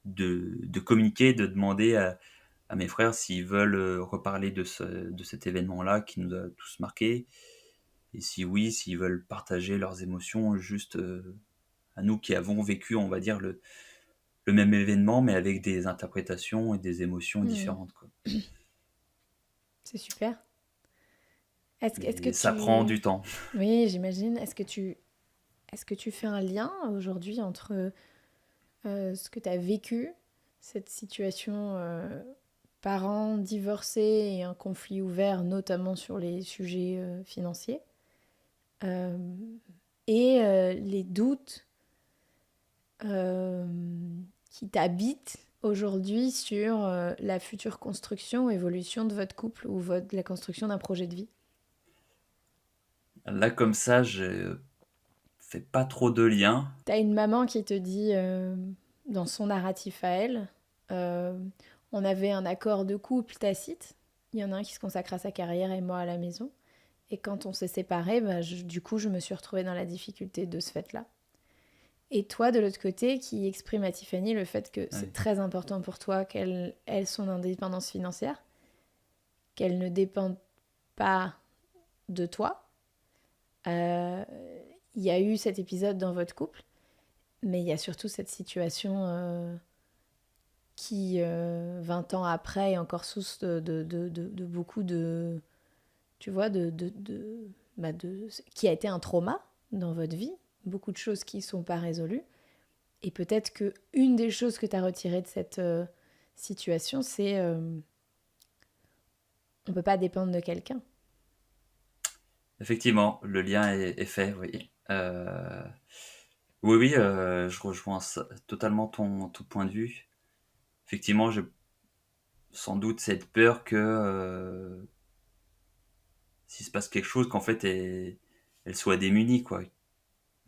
de communiquer, de demander à mes frères s'ils veulent reparler de cet événement-là qui nous a tous marqués. Et si oui, s'ils veulent partager leurs émotions juste à nous qui avons vécu, on va dire, le même événement, mais avec des interprétations et des émotions Hmm. différentes, quoi. C'est super. Est-ce que Et ça prend tu... du temps. Oui, j'imagine. Est-ce que tu est-ce que tu fais un lien aujourd'hui entre ce que tu as vécu, cette situation parents divorcés et un conflit ouvert, notamment sur les sujets financiers, euh, et les doutes qui t'habitent aujourd'hui sur la future construction ou évolution de votre couple ou la construction d'un projet de vie? Là, comme ça, je fais pas trop de liens. T'as une maman qui te dit, dans son narratif à elle, euh, on avait un accord de couple tacite, il y en a un qui se consacre à sa carrière et moi à la maison. Et quand on s'est séparés, du coup, je me suis retrouvée dans la difficulté de ce fait-là. Et toi, de l'autre côté, qui exprime à Tiffany le fait que c'est Ouais. très important pour toi qu'elle ait son indépendance financière, qu'elle ne dépende pas de toi. Euh, Il y a eu cet épisode dans votre couple, mais il y a surtout cette situation qui, 20 ans après, est encore source de beaucoup de... Tu vois, qui a été un trauma dans votre vie, beaucoup de choses qui ne sont pas résolues. Et peut-être que une des choses que tu as retirées de cette situation, c'est on ne peut pas dépendre de quelqu'un. Effectivement, le lien est fait, oui. Oui, oui, je rejoins totalement ton point de vue. Effectivement, j'ai sans doute cette peur que s'il se passe quelque chose, qu'en fait, elle soit démunie, quoi.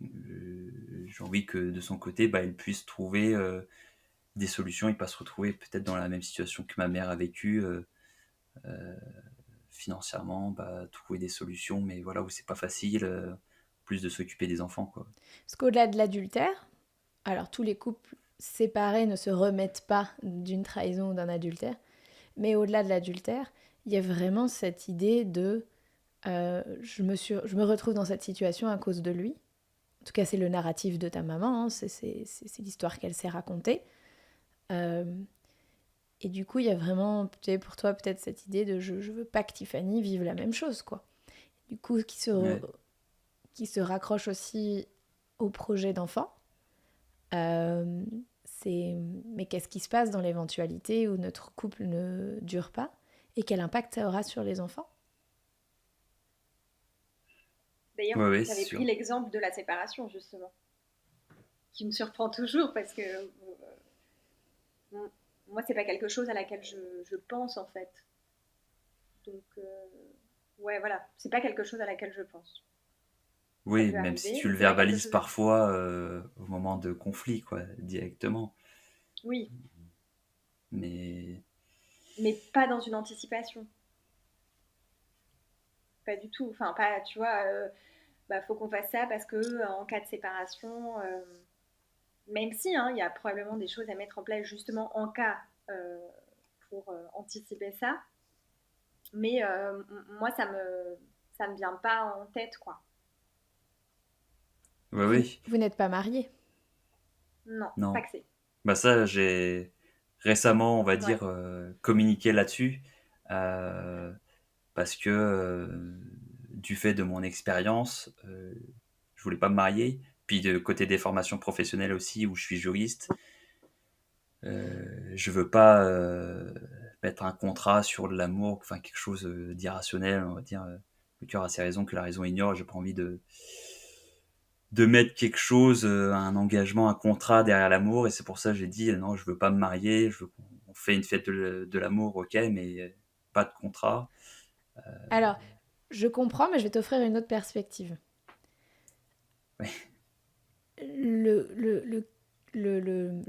J'ai envie que de son côté, bah, elle puisse trouver des solutions et pas se retrouver peut-être dans la même situation que ma mère a vécu financièrement, bah, trouver des solutions, mais voilà, où c'est pas facile, plus de s'occuper des enfants, quoi. Parce qu'au-delà de l'adultère, alors tous les couples séparés ne se remettent pas d'une trahison ou d'un adultère, mais au-delà de l'adultère, il y a vraiment cette idée de je me retrouve dans cette situation à cause de lui. En tout cas, c'est le narratif de ta maman, hein, c'est l'histoire qu'elle s'est racontée. Euh, et du coup, il y a vraiment, pour toi, peut-être cette idée de je veux pas que Tiffany vive la même chose, quoi. Du coup, Ouais. qui se raccroche aussi au projet d'enfant. Euh, mais qu'est-ce qui se passe dans l'éventualité où notre couple ne dure pas et quel impact ça aura sur les enfants? D'ailleurs, Ouais, ouais, tu c'est avais pris sûr. l'exemple de la séparation, justement, qui me surprend toujours parce que moi, c'est pas quelque chose à laquelle je pense, en fait. Donc, ouais, voilà, c'est pas quelque chose à laquelle je pense. Ça Oui, peut même si arriver, tu mais le c'est pas quelque verbalises chose. parfois au moment de conflit, quoi, directement. Oui, Mais mais pas dans une anticipation. Pas du tout. Enfin, pas, tu vois, bah, faut qu'on fasse ça parce que en cas de séparation, même si hein, il y a probablement des choses à mettre en place justement en cas euh, pour anticiper ça, mais moi ça me vient pas en tête quoi. ouais, oui, Vous n'êtes pas mariés. Non, pas non. que c'est. Bah ça, j'ai récemment, on va Ouais. dire, communiqué là-dessus, euh, parce que du fait de mon expérience, je voulais pas me marier. Puis de côté des formations professionnelles aussi, où je suis juriste, je veux pas mettre un contrat sur de l'amour, enfin quelque chose d'irrationnel, on va dire. Le cœur a ses raisons que la raison ignore. J'ai pas envie de mettre quelque chose, un engagement, un contrat derrière l'amour. Et c'est pour ça que j'ai dit non, je veux pas me marier. Je veux qu'on fait une fête de l'amour, ok, mais pas de contrat. Alors, je comprends, mais je vais t'offrir une autre perspective. Ouais. Le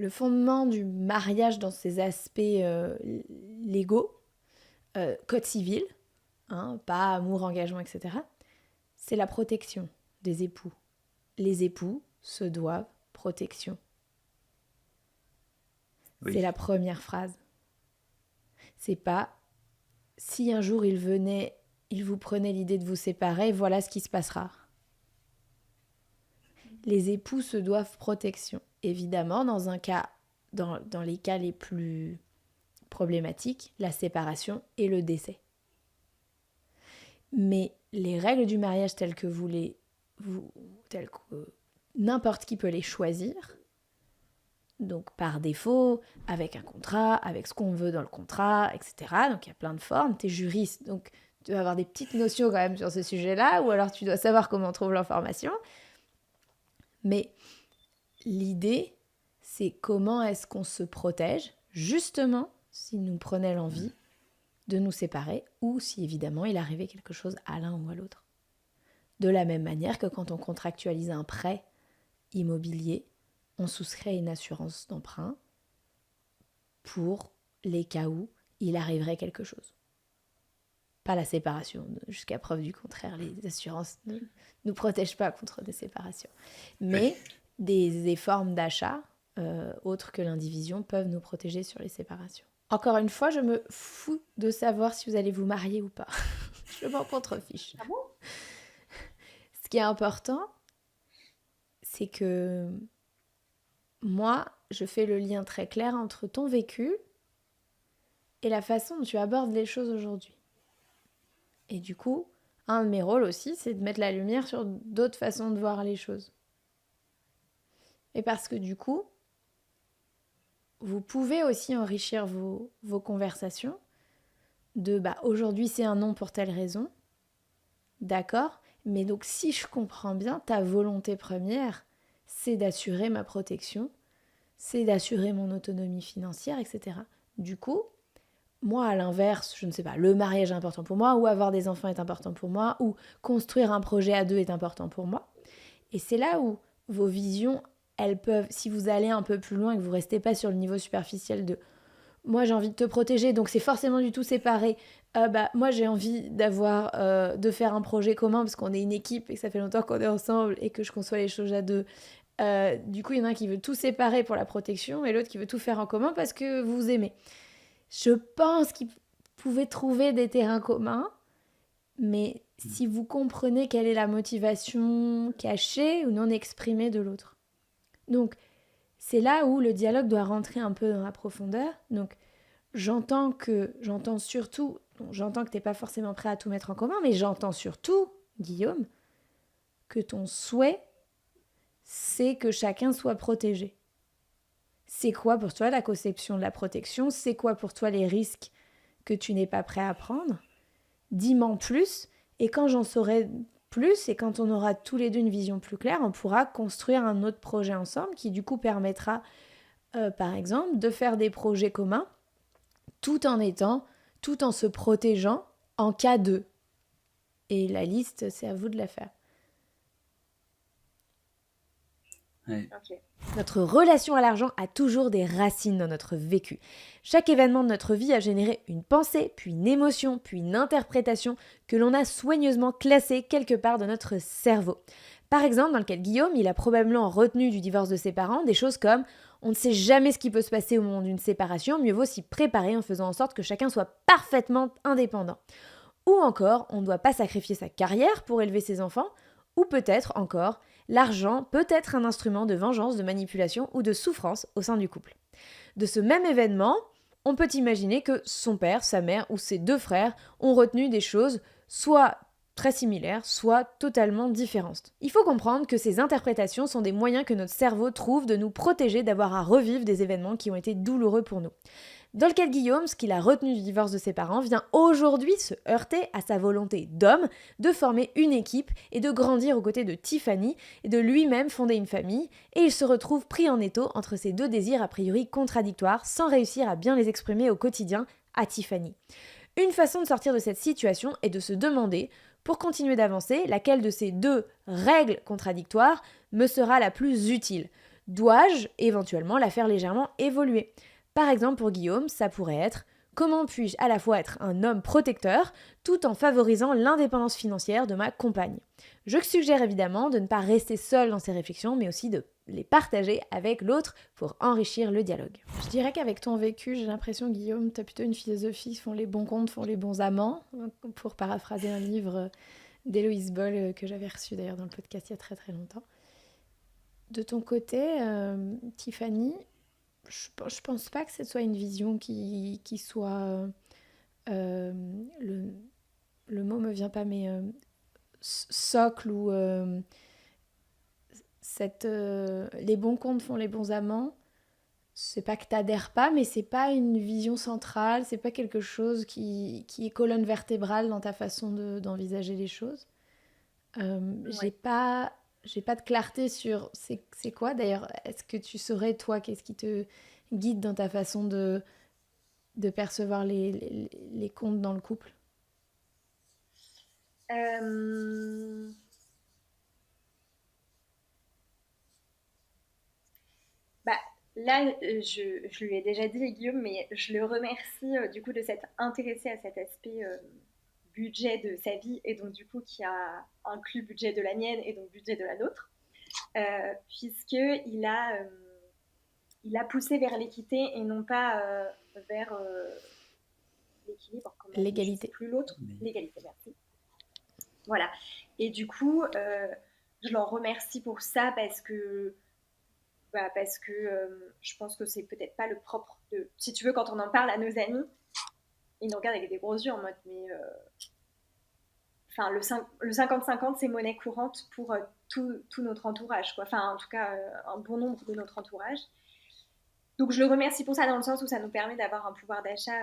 fondement du mariage dans ses aspects légaux, code civil, hein, pas amour, engagement, etc., c'est la protection des époux. Les époux se doivent protection. C'est la Oui, première phrase. C'est pas si un jour il vous prenait l'idée de vous séparer, voilà ce qui se passera. Les époux se doivent protection. Évidemment, dans les cas les plus problématiques, la séparation et le décès. Mais les règles du mariage telles que n'importe qui peut les choisir. Donc par défaut, avec un contrat, avec ce qu'on veut dans le contrat, etc. Donc il y a plein de formes. Tu es juriste, donc tu vas avoir des petites notions quand même sur ce sujet-là, ou alors tu dois savoir comment on trouve l'information. Mais l'idée, c'est comment est-ce qu'on se protège, justement, s'il nous prenait l'envie de nous séparer, ou si évidemment il arrivait quelque chose à l'un ou à l'autre. De la même manière que quand on contractualise un prêt immobilier, on souscrit une assurance d'emprunt pour les cas où il arriverait quelque chose. Pas la séparation, jusqu'à preuve du contraire, les assurances ne nous protègent pas contre des séparations. Mais des formes d'achat, autres que l'indivision, peuvent nous protéger sur les séparations. Encore une fois, je me fous de savoir si vous allez vous marier ou pas. Je m'en contrefiche. Ah bon ? Ce qui est important, c'est que moi, je fais le lien très clair entre ton vécu et la façon dont tu abordes les choses aujourd'hui. Et du coup, un de mes rôles aussi, c'est de mettre la lumière sur d'autres façons de voir les choses. Et parce que du coup, vous pouvez aussi enrichir vos conversations de aujourd'hui c'est un non pour telle raison, d'accord, mais donc si je comprends bien, ta volonté première, c'est d'assurer ma protection, c'est d'assurer mon autonomie financière, etc. Du coup, moi à l'inverse, je ne sais pas, le mariage est important pour moi, ou avoir des enfants est important pour moi, ou construire un projet à deux est important pour moi. Et c'est là où vos visions, elles peuvent, si vous allez un peu plus loin et que vous ne restez pas sur le niveau superficiel de moi j'ai envie de te protéger, donc c'est forcément du tout séparé. Moi j'ai envie de faire un projet commun parce qu'on est une équipe et que ça fait longtemps qu'on est ensemble et que je conçois les choses à deux. Du coup, il y en a un qui veut tout séparer pour la protection et l'autre qui veut tout faire en commun parce que vous vous aimez. Je pense qu'ils pouvaient trouver des terrains communs, mais si vous comprenez quelle est la motivation cachée ou non exprimée de l'autre. Donc, c'est là où le dialogue doit rentrer un peu dans la profondeur. Donc, j'entends que t'es pas forcément prêt à tout mettre en commun, mais j'entends surtout, Guillaume, que ton souhait, c'est que chacun soit protégé. C'est quoi pour toi la conception de la protection ? C'est quoi pour toi les risques que tu n'es pas prêt à prendre ? Dis-m'en plus, et quand j'en saurai plus, et quand on aura tous les deux une vision plus claire, on pourra construire un autre projet ensemble qui du coup permettra, par exemple, de faire des projets communs tout en se protégeant en cas de. Et la liste, c'est à vous de la faire. Ouais. Ok. Notre relation à l'argent a toujours des racines dans notre vécu. Chaque événement de notre vie a généré une pensée, puis une émotion, puis une interprétation que l'on a soigneusement classée quelque part dans notre cerveau. Par exemple, dans le cas de Guillaume, il a probablement retenu du divorce de ses parents des choses comme « on ne sait jamais ce qui peut se passer au moment d'une séparation, mieux vaut s'y préparer en faisant en sorte que chacun soit parfaitement indépendant ». Ou encore « on ne doit pas sacrifier sa carrière pour élever ses enfants », ou peut-être encore « l'argent peut être un instrument de vengeance, de manipulation ou de souffrance au sein du couple ». De ce même événement, on peut imaginer que son père, sa mère ou ses deux frères ont retenu des choses soit très similaires, soit totalement différentes. Il faut comprendre que ces interprétations sont des moyens que notre cerveau trouve de nous protéger d'avoir à revivre des événements qui ont été douloureux pour nous. Dans le cas de Guillaume, ce qu'il a retenu du divorce de ses parents vient aujourd'hui se heurter à sa volonté d'homme de former une équipe et de grandir aux côtés de Tiffany et de lui-même fonder une famille, et il se retrouve pris en étau entre ces deux désirs a priori contradictoires sans réussir à bien les exprimer au quotidien à Tiffany. Une façon de sortir de cette situation est de se demander, pour continuer d'avancer, laquelle de ces deux règles contradictoires me sera la plus utile. Dois-je éventuellement la faire légèrement évoluer ? Par exemple, pour Guillaume, ça pourrait être « Comment puis-je à la fois être un homme protecteur tout en favorisant l'indépendance financière de ma compagne ?» Je suggère évidemment de ne pas rester seul dans ces réflexions, mais aussi de les partager avec l'autre pour enrichir le dialogue. Je dirais qu'avec ton vécu, j'ai l'impression, Guillaume, tu as plutôt une philosophie « font les bons comptes, font les bons amants », pour paraphraser un livre d'Héloïse Boll que j'avais reçu d'ailleurs dans le podcast il y a très très longtemps. De ton côté, Tiffany, je pense pas que ce soit une vision qui soit... le mot me vient pas, mais socle ou... les bons comptes font les bons amants. C'est pas que t'adhères pas, mais c'est pas une vision centrale, c'est pas quelque chose qui est colonne vertébrale dans ta façon d'envisager les choses. Ouais. J'ai pas de clarté sur c'est quoi. D'ailleurs, est-ce que tu saurais, toi, qu'est-ce qui te guide dans ta façon de percevoir les comptes dans le couple? Euh, Bah, là, je lui ai déjà dit, Guillaume, mais je le remercie du coup de s'être intéressé à cet aspect budget de sa vie et donc du coup qui a inclus budget de la mienne et donc budget de la nôtre, puisqu'il il a poussé vers l'équité et non pas vers l'équilibre, comme on dit, je ne sais L'égalité. plus l'autre, Mais l'égalité, merci. Voilà. Et du coup, je l'en remercie pour ça parce que je pense que c'est peut-être pas le propre de. Si tu veux, quand on en parle à nos amis, ils nous regardent avec des gros yeux en mode, mais. Enfin, le 50-50, c'est monnaie courante pour tout notre entourage, quoi. Enfin, en tout cas, un bon nombre de notre entourage. Donc, je le remercie pour ça, dans le sens où ça nous permet d'avoir un pouvoir d'achat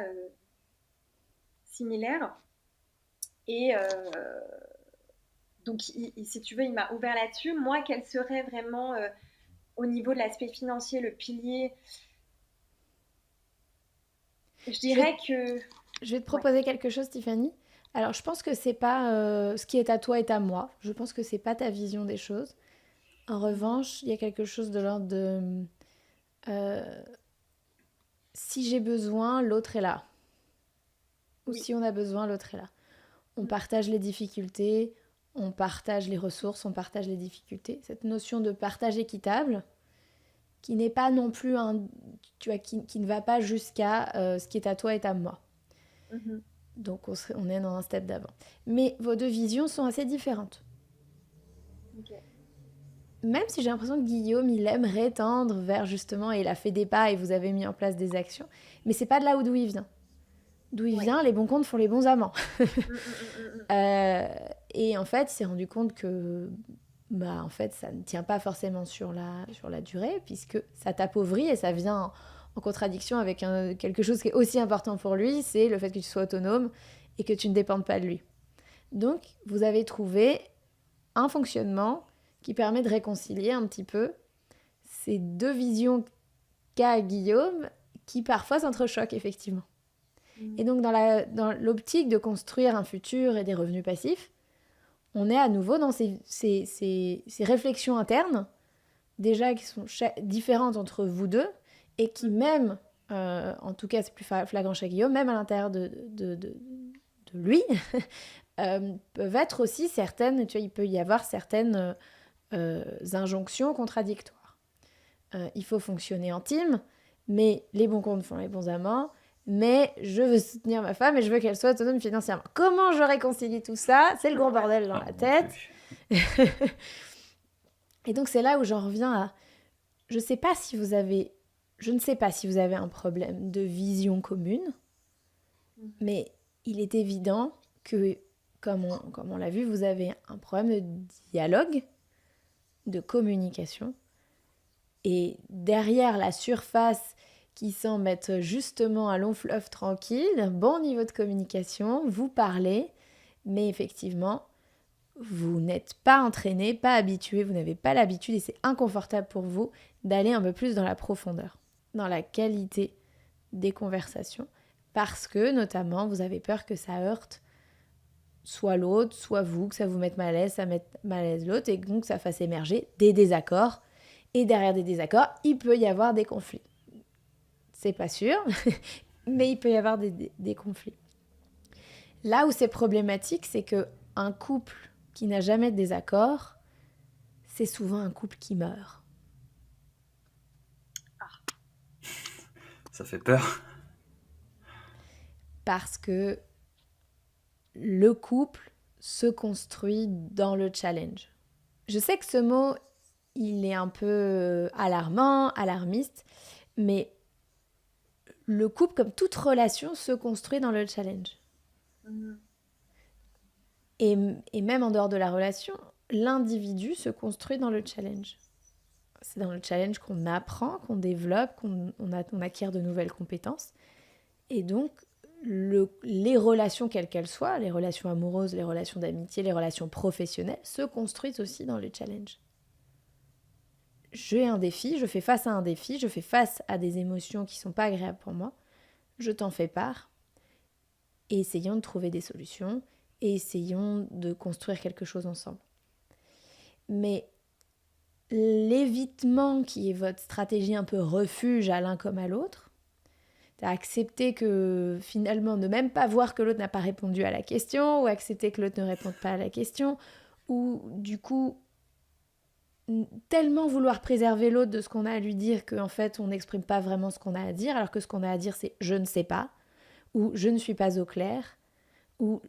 similaire. Et donc, si tu veux, il m'a ouvert là-dessus. Moi, quel serait vraiment, au niveau de l'aspect financier, le pilier. Je Je vais, dirais que. je vais te Ouais. proposer quelque chose, Tiffany. Alors, je pense que c'est pas ce qui est à toi est à moi. Je pense que c'est pas ta vision des choses. En revanche, il y a quelque chose de l'ordre de euh, si j'ai besoin, l'autre est là. Ou Oui. si on a besoin, l'autre est là. On partage les difficultés, on partage les ressources, on partage les difficultés. Cette notion de partage équitable, qui n'est pas non plus tu vois, qui ne va pas jusqu'à ce qui est à toi est à moi. Mhm. Donc on est dans un step d'avant. Mais vos deux visions sont assez différentes. Ok. Même si j'ai l'impression que Guillaume, il aimerait tendre vers justement, et il a fait des pas et vous avez mis en place des actions, mais c'est pas de là d'où il vient. D'où il Ouais. vient, les bons comptes font les bons amants. Mm. Euh, et en fait, il s'est rendu compte que bah, en fait, ça ne tient pas forcément sur la durée, puisque ça t'appauvrit et ça vient en contradiction avec quelque chose qui est aussi important pour lui, c'est le fait que tu sois autonome et que tu ne dépendes pas de lui. Donc, vous avez trouvé un fonctionnement qui permet de réconcilier un petit peu ces deux visions qu'a Guillaume qui parfois s'entrechoquent effectivement. Et Mm. donc dans l'optique de construire un futur et des revenus passifs, on est à nouveau dans ces réflexions internes, déjà qui sont différentes entre vous deux, et qui même, en tout cas c'est plus flagrant chez Guillaume, même à l'intérieur de lui, peuvent être aussi certaines, tu vois, il peut y avoir certaines injonctions contradictoires. Il faut fonctionner en team, mais les bons comptes font les bons amants, mais je veux soutenir ma femme et je veux qu'elle soit autonome financièrement. Comment je réconcilie tout ça? C'est le gros bordel dans oh la mon tête. Dieu. Et donc c'est là où j'en reviens à... Je sais pas si vous avez... Je ne sais pas si vous avez un problème de vision commune, mais il est évident que, comme on l'a vu, vous avez un problème de dialogue, de communication. Et derrière la surface qui semble être justement un long fleuve tranquille, bon niveau de communication, vous parlez, mais effectivement, vous n'êtes pas entraîné, pas habitué, vous n'avez pas l'habitude et c'est inconfortable pour vous d'aller un peu plus dans la profondeur, dans la qualité des conversations, parce que notamment vous avez peur que ça heurte soit l'autre, soit vous, que ça vous mette mal à l'aise, ça mette mal à l'aise l'autre et donc ça fasse émerger des désaccords. Et derrière des désaccords, il peut y avoir des conflits. C'est pas sûr, mais il peut y avoir des conflits. Là où c'est problématique, c'est que un couple qui n'a jamais de désaccord, c'est souvent un couple qui meurt. Ça fait peur. Parce que le couple se construit dans le challenge. Je sais que ce mot, il est un peu alarmant, alarmiste, mais le couple, comme toute relation, se construit dans le challenge. Mm. Et même en dehors de la relation, l'individu se construit dans le challenge. C'est dans le challenge qu'on apprend, qu'on développe, on acquiert de nouvelles compétences. Et donc, les relations, quelles qu'elles soient, les relations amoureuses, les relations d'amitié, les relations professionnelles, se construisent aussi dans le challenge. J'ai un défi, je fais face à un défi, je fais face à des émotions qui ne sont pas agréables pour moi, je t'en fais part, et essayons de trouver des solutions, et essayons de construire quelque chose ensemble. Mais l'évitement qui est votre stratégie un peu refuge à l'un comme à l'autre, accepter que finalement ne même pas voir que l'autre n'a pas répondu à la question, ou accepter que l'autre ne réponde pas à la question, ou du coup tellement vouloir préserver l'autre de ce qu'on a à lui dire qu'en fait on n'exprime pas vraiment ce qu'on a à dire, alors que ce qu'on a à dire c'est je ne sais pas, ou je ne suis pas au clair, ou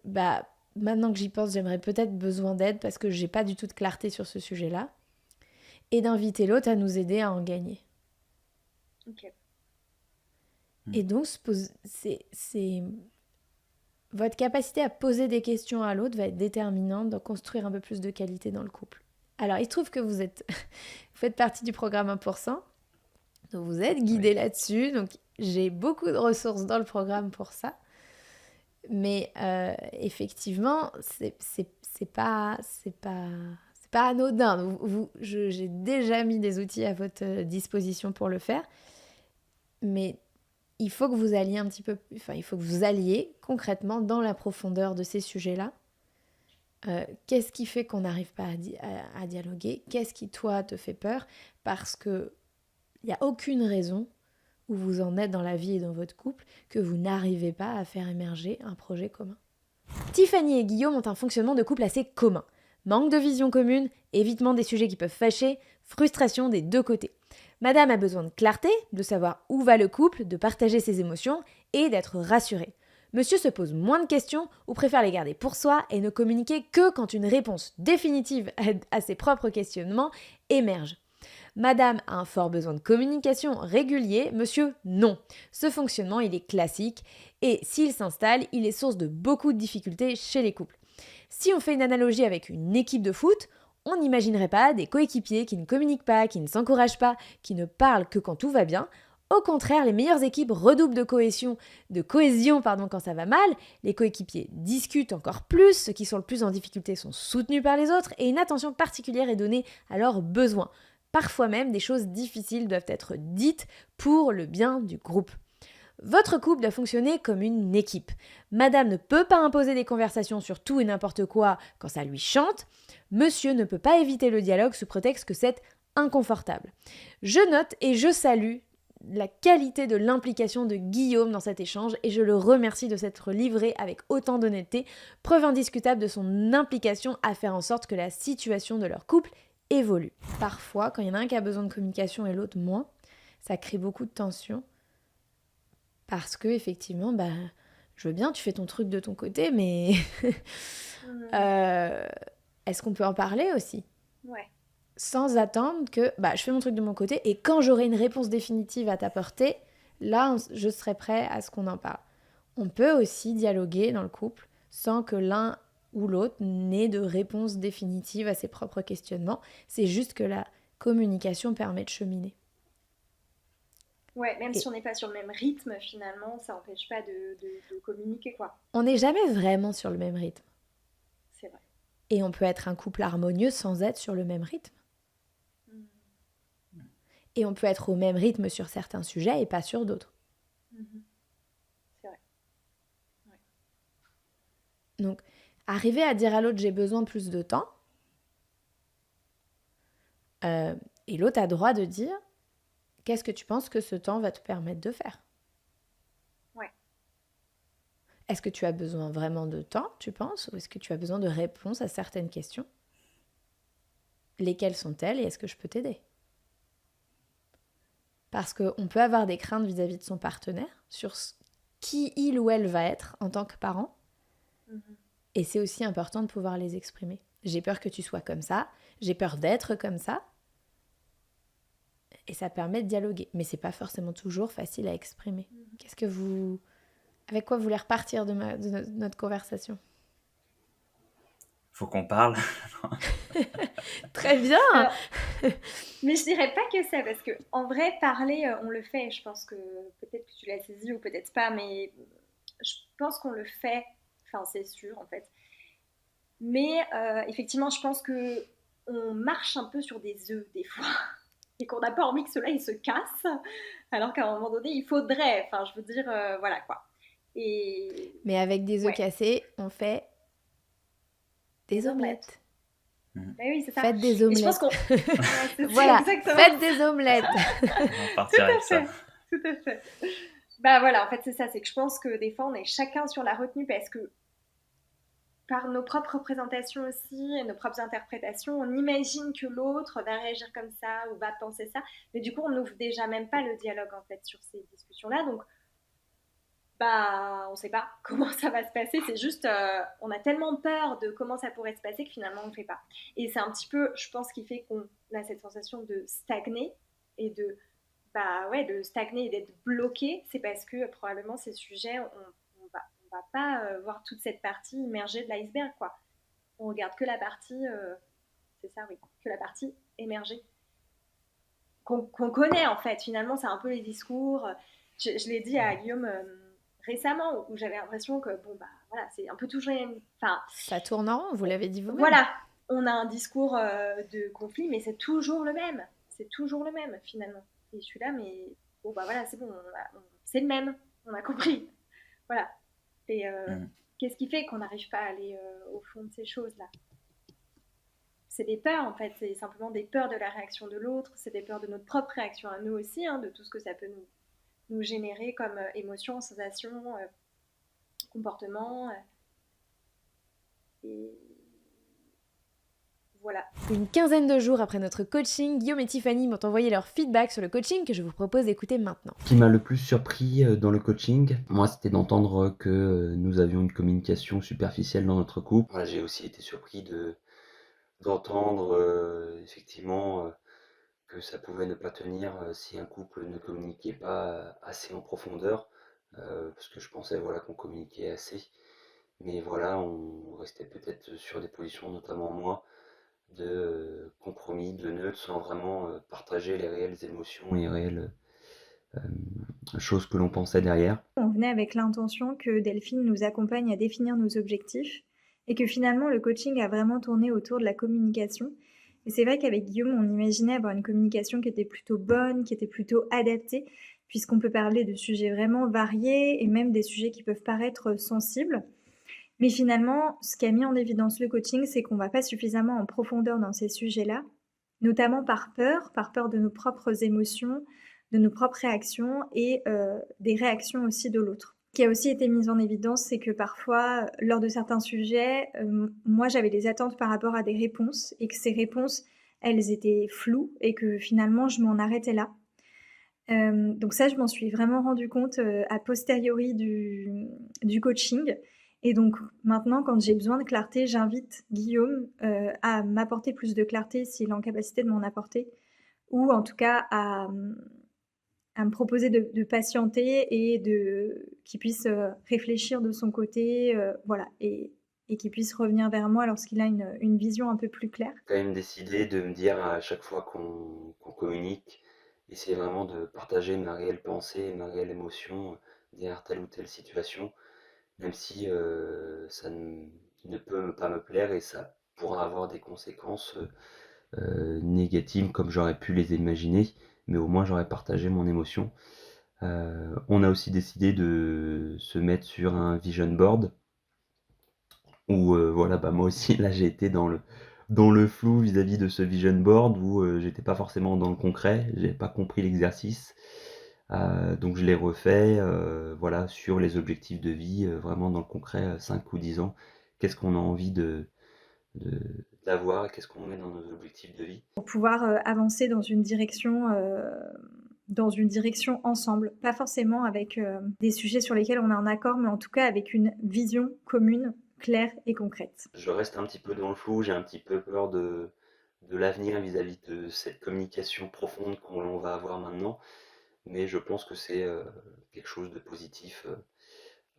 maintenant que j'y pense j'aimerais peut-être besoin d'aide parce que j'ai pas du tout de clarté sur ce sujet-là, et d'inviter l'autre à nous aider à en gagner. Ok. Et donc, votre capacité à poser des questions à l'autre va être déterminante dans construire un peu plus de qualité dans le couple. Alors, il se trouve que vous faites partie du programme 1%, donc vous êtes guidé là-dessus, donc j'ai beaucoup de ressources dans le programme pour ça. Mais effectivement, c'est pas anodin. J'ai déjà mis des outils à votre disposition pour le faire, mais il faut que vous alliez il faut que vous alliez concrètement dans la profondeur de ces sujets-là. Qu'est-ce qui fait qu'on n'arrive pas à dialoguer ? Qu'est-ce qui, toi, te fait peur ? Parce qu'il n'y a aucune raison où vous en êtes dans la vie et dans votre couple que vous n'arrivez pas à faire émerger un projet commun. Tiffany et Guillaume ont un fonctionnement de couple assez commun. Manque de vision commune, évitement des sujets qui peuvent fâcher, frustration des deux côtés. Madame a besoin de clarté, de savoir où va le couple, de partager ses émotions et d'être rassurée. Monsieur se pose moins de questions ou préfère les garder pour soi et ne communiquer que quand une réponse définitive à ses propres questionnements émerge. Madame a un fort besoin de communication régulier, monsieur non. Ce fonctionnement, il est classique et s'il s'installe, il est source de beaucoup de difficultés chez les couples. Si on fait une analogie avec une équipe de foot, on n'imaginerait pas des coéquipiers qui ne communiquent pas, qui ne s'encouragent pas, qui ne parlent que quand tout va bien. Au contraire, les meilleures équipes redoublent de cohésion quand ça va mal. Les coéquipiers discutent encore plus, ceux qui sont le plus en difficulté sont soutenus par les autres et une attention particulière est donnée à leurs besoins. Parfois même, des choses difficiles doivent être dites pour le bien du groupe. Votre couple doit fonctionner comme une équipe. Madame ne peut pas imposer des conversations sur tout et n'importe quoi quand ça lui chante. Monsieur ne peut pas éviter le dialogue sous prétexte que c'est inconfortable. Je note et je salue la qualité de l'implication de Guillaume dans cet échange et je le remercie de s'être livré avec autant d'honnêteté, preuve indiscutable de son implication à faire en sorte que la situation de leur couple évolue. Parfois, quand il y en a un qui a besoin de communication et l'autre moins, ça crée beaucoup de tension parce que effectivement, je veux bien, tu fais ton truc de ton côté, mais est-ce qu'on peut en parler aussi ? Ouais. Sans attendre que je fais mon truc de mon côté et quand j'aurai une réponse définitive à t'apporter, là, je serai prêt à ce qu'on en parle. On peut aussi dialoguer dans le couple sans que l'un ou l'autre n'ait de réponse définitive à ses propres questionnements. C'est juste que la communication permet de cheminer. Ouais, même si on n'est pas sur le même rythme, finalement, ça n'empêche pas de communiquer, quoi. On n'est jamais vraiment sur le même rythme. C'est vrai. Et on peut être un couple harmonieux sans être sur le même rythme. Et on peut être au même rythme sur certains sujets et pas sur d'autres. C'est vrai. Ouais. Donc, arriver à dire à l'autre « j'ai besoin de plus de temps », et l'autre a droit de dire « qu'est-ce que tu penses que ce temps va te permettre de faire ?» Ouais. Est-ce que tu as besoin vraiment de temps, tu penses, ou est-ce que tu as besoin de réponses à certaines questions ? Lesquelles sont-elles et est-ce que je peux t'aider ? Parce qu'on peut avoir des craintes vis-à-vis de son partenaire sur qui il ou elle va être en tant que parent. Et c'est aussi important de pouvoir les exprimer. J'ai peur que tu sois comme ça, j'ai peur d'être comme ça. Et ça permet de dialoguer. Mais c'est pas forcément toujours facile à exprimer. Avec quoi vous voulez repartir de notre conversation ? faut qu'on parle. Très bien. Alors, mais je dirais pas que ça, parce que en vrai, parler, on le fait. Je pense que peut-être que tu l'as saisi ou peut-être pas, mais je pense qu'on le fait. Enfin, c'est sûr, en fait. Mais effectivement, je pense que on marche un peu sur des œufs des fois, et qu'on n'a pas envie que cela il se casse, alors qu'à un moment donné, il faudrait. Enfin, je veux dire, voilà quoi. Et Mais avec des œufs ouais, cassés, on fait des des omelettes. omelettes. Mais oui, c'est ça. Faites des Et je pense omelettes. qu'on. Ouais, c'est Voilà, exactement faites des omelettes. On va tout partir avec à ça. fait. Tout à fait. Bah voilà, en fait, c'est ça. C'est que je pense que des fois, on est chacun sur la retenue parce que par nos propres représentations aussi et nos propres interprétations, on imagine que l'autre va réagir comme ça ou va penser ça. Mais du coup, on n'ouvre déjà même pas le dialogue en fait sur ces discussions-là. Donc, bah, on ne sait pas comment ça va se passer. C'est juste, on a tellement peur de comment ça pourrait se passer que finalement, on ne le fait pas. Et c'est un petit peu, je pense, qui fait qu'on a cette sensation de stagner et de, bah ouais, de stagner et d'être bloqué. C'est parce que probablement ces sujets, on va pas voir toute cette partie immergée de l'iceberg, quoi. On regarde que la partie, c'est ça, oui, que la partie émergée qu'on connaît en fait. Finalement, c'est un peu les discours. Je l'ai dit à Guillaume récemment où j'avais l'impression que bon bah voilà, c'est un peu toujours les mêmes. Enfin, Ça tourne en rond, vous l'avez dit vous-même. voilà, on a un discours de conflit, mais c'est toujours le même. C'est toujours le même finalement. Et je suis là, mais bon bah voilà, c'est bon, c'est le même. On a compris. Voilà. Et Mm. qu'est-ce qui fait qu'on n'arrive pas à aller au fond de ces choses-là? C'est des peurs en fait, c'est simplement des peurs de la réaction de l'autre, c'est des peurs de notre propre réaction à nous aussi, hein, de tout ce que ça peut nous générer comme émotion, sensation, comportement. Et voilà. Une quinzaine de jours après notre coaching, Guillaume et Tiffany m'ont envoyé leur feedback sur le coaching que je vous propose d'écouter maintenant. Ce qui m'a le plus surpris dans le coaching, moi, c'était d'entendre que nous avions une communication superficielle dans notre couple. Voilà, j'ai aussi été surpris d'entendre effectivement que ça pouvait ne pas tenir si un couple ne communiquait pas assez en profondeur, parce que je pensais voilà qu'on communiquait assez, mais voilà, on restait peut-être sur des positions, notamment moi, de compromis, de neutre, sans vraiment partager les réelles émotions et les réelles choses que l'on pensait derrière. On venait avec l'intention que Delphine nous accompagne à définir nos objectifs et que finalement le coaching a vraiment tourné autour de la communication. Et c'est vrai qu'avec Guillaume, on imaginait avoir une communication qui était plutôt bonne, qui était plutôt adaptée, puisqu'on peut parler de sujets vraiment variés et même des sujets qui peuvent paraître sensibles. Mais finalement, ce qui a mis en évidence le coaching, c'est qu'on ne va pas suffisamment en profondeur dans ces sujets-là, notamment par peur de nos propres émotions, de nos propres réactions et des réactions aussi de l'autre. Ce qui a aussi été mis en évidence, c'est que parfois, lors de certains sujets, moi j'avais des attentes par rapport à des réponses et que ces réponses, elles étaient floues et que finalement je m'en arrêtais là. Donc ça, je m'en suis vraiment rendu compte a posteriori du coaching. Et donc maintenant, quand j'ai besoin de clarté, j'invite Guillaume à m'apporter plus de clarté s'il est en capacité de m'en apporter, ou en tout cas à me proposer de patienter et qu'il puisse réfléchir de son côté, voilà, et qu'il puisse revenir vers moi lorsqu'il a une vision un peu plus claire. J'ai quand même décidé de me dire à chaque fois qu'on communique, essayer vraiment de partager ma réelle pensée, ma réelle émotion derrière telle ou telle situation, même si ça ne peut pas me plaire et ça pourra avoir des conséquences négatives comme j'aurais pu les imaginer, mais au moins j'aurais partagé mon émotion. On a aussi décidé de se mettre sur un vision board où voilà, bah, moi aussi là j'ai été dans le flou vis-à-vis de ce vision board où j'étais pas forcément dans le concret, j'ai pas compris l'exercice. Donc je l'ai refait voilà, sur les objectifs de vie, vraiment dans le concret, 5 ou 10 ans. Qu'est-ce qu'on a envie d'avoir et qu'est-ce qu'on met dans nos objectifs de vie. Pour pouvoir avancer dans une direction ensemble, pas forcément avec des sujets sur lesquels on est en accord, mais en tout cas avec une vision commune, claire et concrète. Je reste un petit peu dans le flou, j'ai un petit peu peur de l'avenir vis-à-vis de cette communication profonde qu'on va avoir maintenant, mais je pense que c'est quelque chose de positif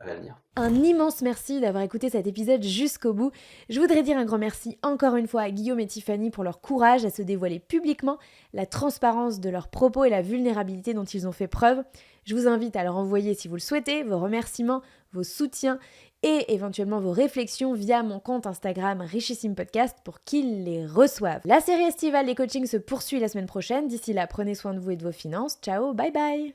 à l'avenir. Un immense merci d'avoir écouté cet épisode jusqu'au bout. Je voudrais dire un grand merci encore une fois à Guillaume et Tiffany pour leur courage à se dévoiler publiquement, la transparence de leurs propos et la vulnérabilité dont ils ont fait preuve. Je vous invite à leur envoyer, si vous le souhaitez, vos remerciements, vos soutiens et éventuellement vos réflexions via mon compte Instagram Richissime Podcast pour qu'ils les reçoivent. La série estivale des coachings se poursuit la semaine prochaine. D'ici là, prenez soin de vous et de vos finances. Ciao, bye bye!